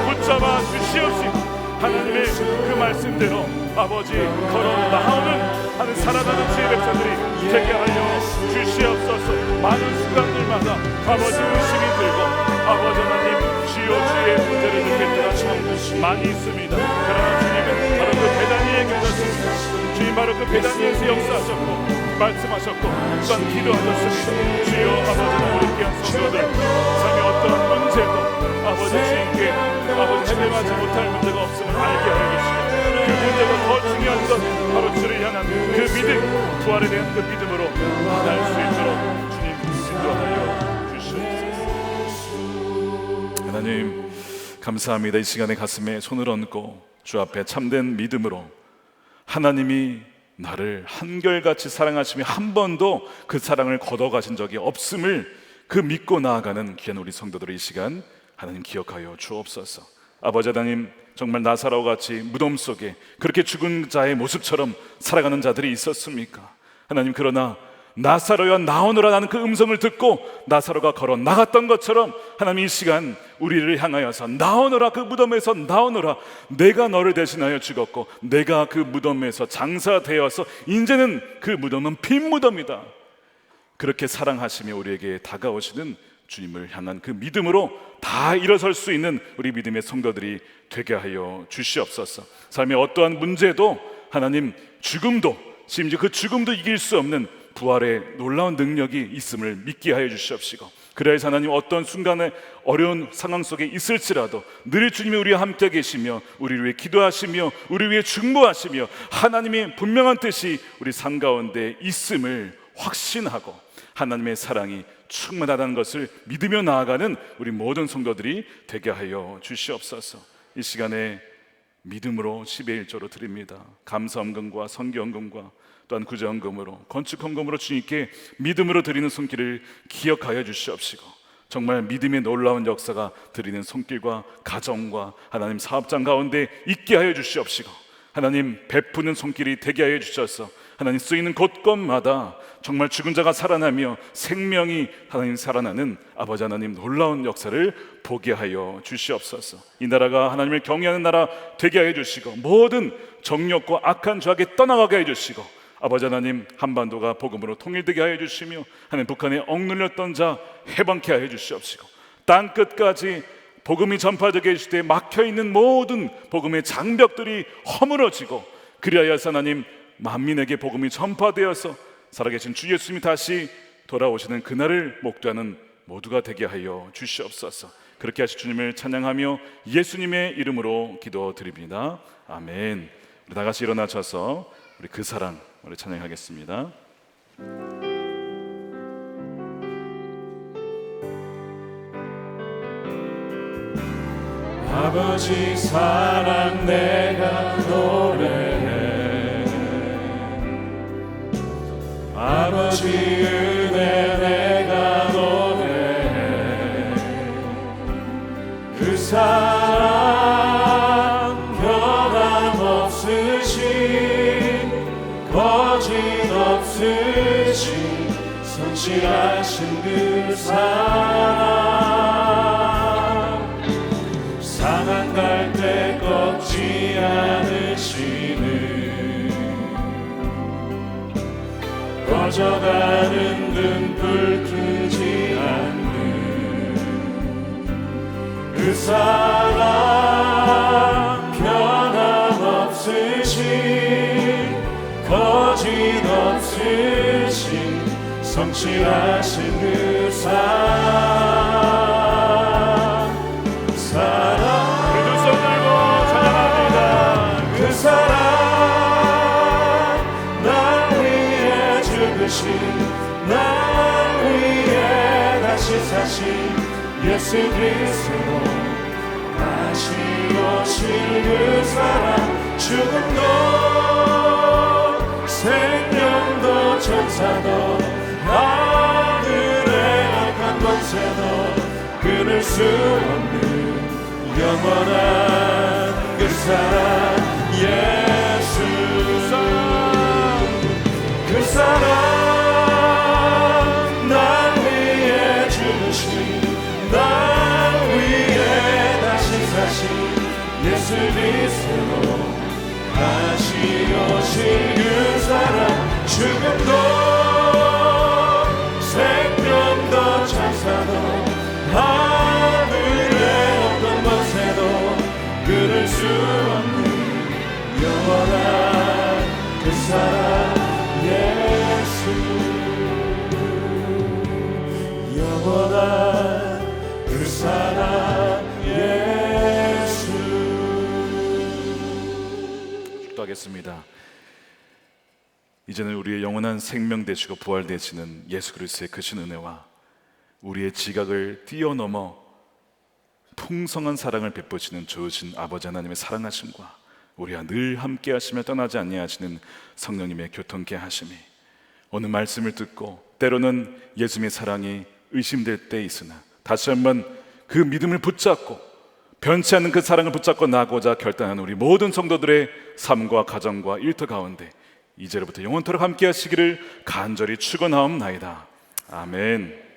붙잡아 주시옵시고 하나님의 그 말씀대로 아버지 걸어 나오는 하는 살아나는 주의 백성들이 되게 하여 주시옵소서. 많은 순간들마다 아버지 의심이 들고 아버지 하나님 주여 주의 문제를 느낄 때가 참 많이 있습니다. 그러나 주님은 바로 그 베다니에 계셨습니다. 주님 바로 그 베다니에서 역사하셨고 말씀하셨고 또한 기도하셨습니다. 주여 아버지 하나님 우리 귀한 성도들 삶의 어떠한 문제도 아버지 주님께 아버지 해결하지 못할 문제가 없음을 알게 하여 주시고 그 문제가 더 중요한 건 바로 주를 향한 그 믿음, 부활에 대한 그 믿음으로 날 수 있도록 주님 인도하여 주시옵소서. 하나님 감사합니다. 이 시간에 가슴에 손을 얹고 주 앞에 참된 믿음으로 하나님이 나를 한결같이 사랑하시며 한 번도 그 사랑을 걷어가신 적이 없음을 그 믿고 나아가는 귀한 우리 성도들의 이 시간 하나님 기억하여 주옵소서. 아버지 하나님, 정말 나사로와 같이 무덤 속에 그렇게 죽은 자의 모습처럼 살아가는 자들이 있었습니까? 하나님, 그러나 나사로여 나오너라는 그 음성을 듣고 나사로가 걸어 나갔던 것처럼 하나님 이 시간 우리를 향하여서 나오너라, 그 무덤에서 나오너라, 내가 너를 대신하여 죽었고 내가 그 무덤에서 장사되어서 이제는 그 무덤은 빈 무덤이다, 그렇게 사랑하시며 우리에게 다가오시는 주님을 향한 그 믿음으로 다 일어설 수 있는 우리 믿음의 성도들이 되게 하여 주시옵소서. 삶의 어떠한 문제도 하나님 죽음도, 심지어 그 죽음도 이길 수 없는 부활의 놀라운 능력이 있음을 믿게 하여 주시옵시고, 그래서 하나님 어떤 순간에 어려운 상황 속에 있을지라도 늘 주님이 우리와 함께 계시며 우리를 위해 기도하시며 우리를 위해 중보하시며 하나님의 분명한 뜻이 우리 삶 가운데 있음을 확신하고 하나님의 사랑이 충만하다는 것을 믿으며 나아가는 우리 모든 성도들이 되게 하여 주시옵소서. 이 시간에 믿음으로 10의 1조로 드립니다. 감사헌금과 선교헌금과 또한 구제헌금으로 건축헌금으로 주님께 믿음으로 드리는 손길을 기억하여 주시옵시고, 정말 믿음의 놀라운 역사가 드리는 손길과 가정과 하나님 사업장 가운데 있게 하여 주시옵시고, 하나님 베푸는 손길이 되게 하여 주셔서 하나님 쓰이는 곳곳마다 정말 죽은 자가 살아나며 생명이 하나님 살아나는 아버지 하나님 놀라운 역사를 보게 하여 주시옵소서. 이 나라가 하나님을 경외하는 나라 되게 하여 주시고 모든 정욕과 악한 죄악에 떠나가게 하여 주시고, 아버지 하나님 한반도가 복음으로 통일되게 하여 주시며 하나님 북한에 억눌렸던 자 해방케 하여 주시옵시고, 땅끝까지 복음이 전파되게 해주실 때 막혀있는 모든 복음의 장벽들이 허물어지고, 그리하여서 하나님 만민에게 복음이 전파되어서 살아계신 주 예수님이 다시 돌아오시는 그날을 목도하는 모두가 되게 하여 주시옵소서. 그렇게 하실 주님을 찬양하며 예수님의 이름으로 기도드립니다. 아멘. 우리 다같이 일어나셔서 우리 그 사랑 우리 찬양하겠습니다. 아버지 사랑 내가 노래해, 아버지 은혜 내가 노래해, 그 사랑 변함없으신 거짓없으신 성실하신 그 사랑, 상한 갈대 꺾지 않으시는 꺼져가는 등불 끄지 않는 그 사랑 변함없으신 거짓 없으신 성실하신 그 사랑 우리 두 손 들고 찬양합니다. 그 사랑 날 위해 죽으신 날 위해 다시 사신 예수 그리스도 다시 오실 그 사랑 죽음도 생명도 천사도 하늘의 악한 권세도 끊을 수 없는 영원한 그 사랑 예수 그 사랑 날 위해 죽으신 날 위해 다시 사신 예수 그리스도 다시 오실 그 사랑 죽음도 생명도 천사도 하늘의 어떤 권세도 끊을 수 없는 영원한 그 사랑 예수 영원한 그 사랑 예수 기도하겠습니다. 이제는 우리의 영원한 생명 되시고 부활 되시는 예수 그리스도의 크신 은혜와 우리의 지각을 뛰어넘어 풍성한 사랑을 베푸시는 좋으신 아버지 하나님의 사랑하심과 우리와 늘 함께 하시며 떠나지 아니하시는 성령님의 교통케 하심이 어느 말씀을 듣고 때로는 예수님의 사랑이 의심될 때 있으나 다시 한번 그 믿음을 붙잡고 변치 않는 그 사랑을 붙잡고 나고자 결단하는 우리 모든 성도들의 삶과 가정과 일터 가운데 이제로부터 영원토록 함께 하시기를 간절히 축원하옵나이다. 아멘.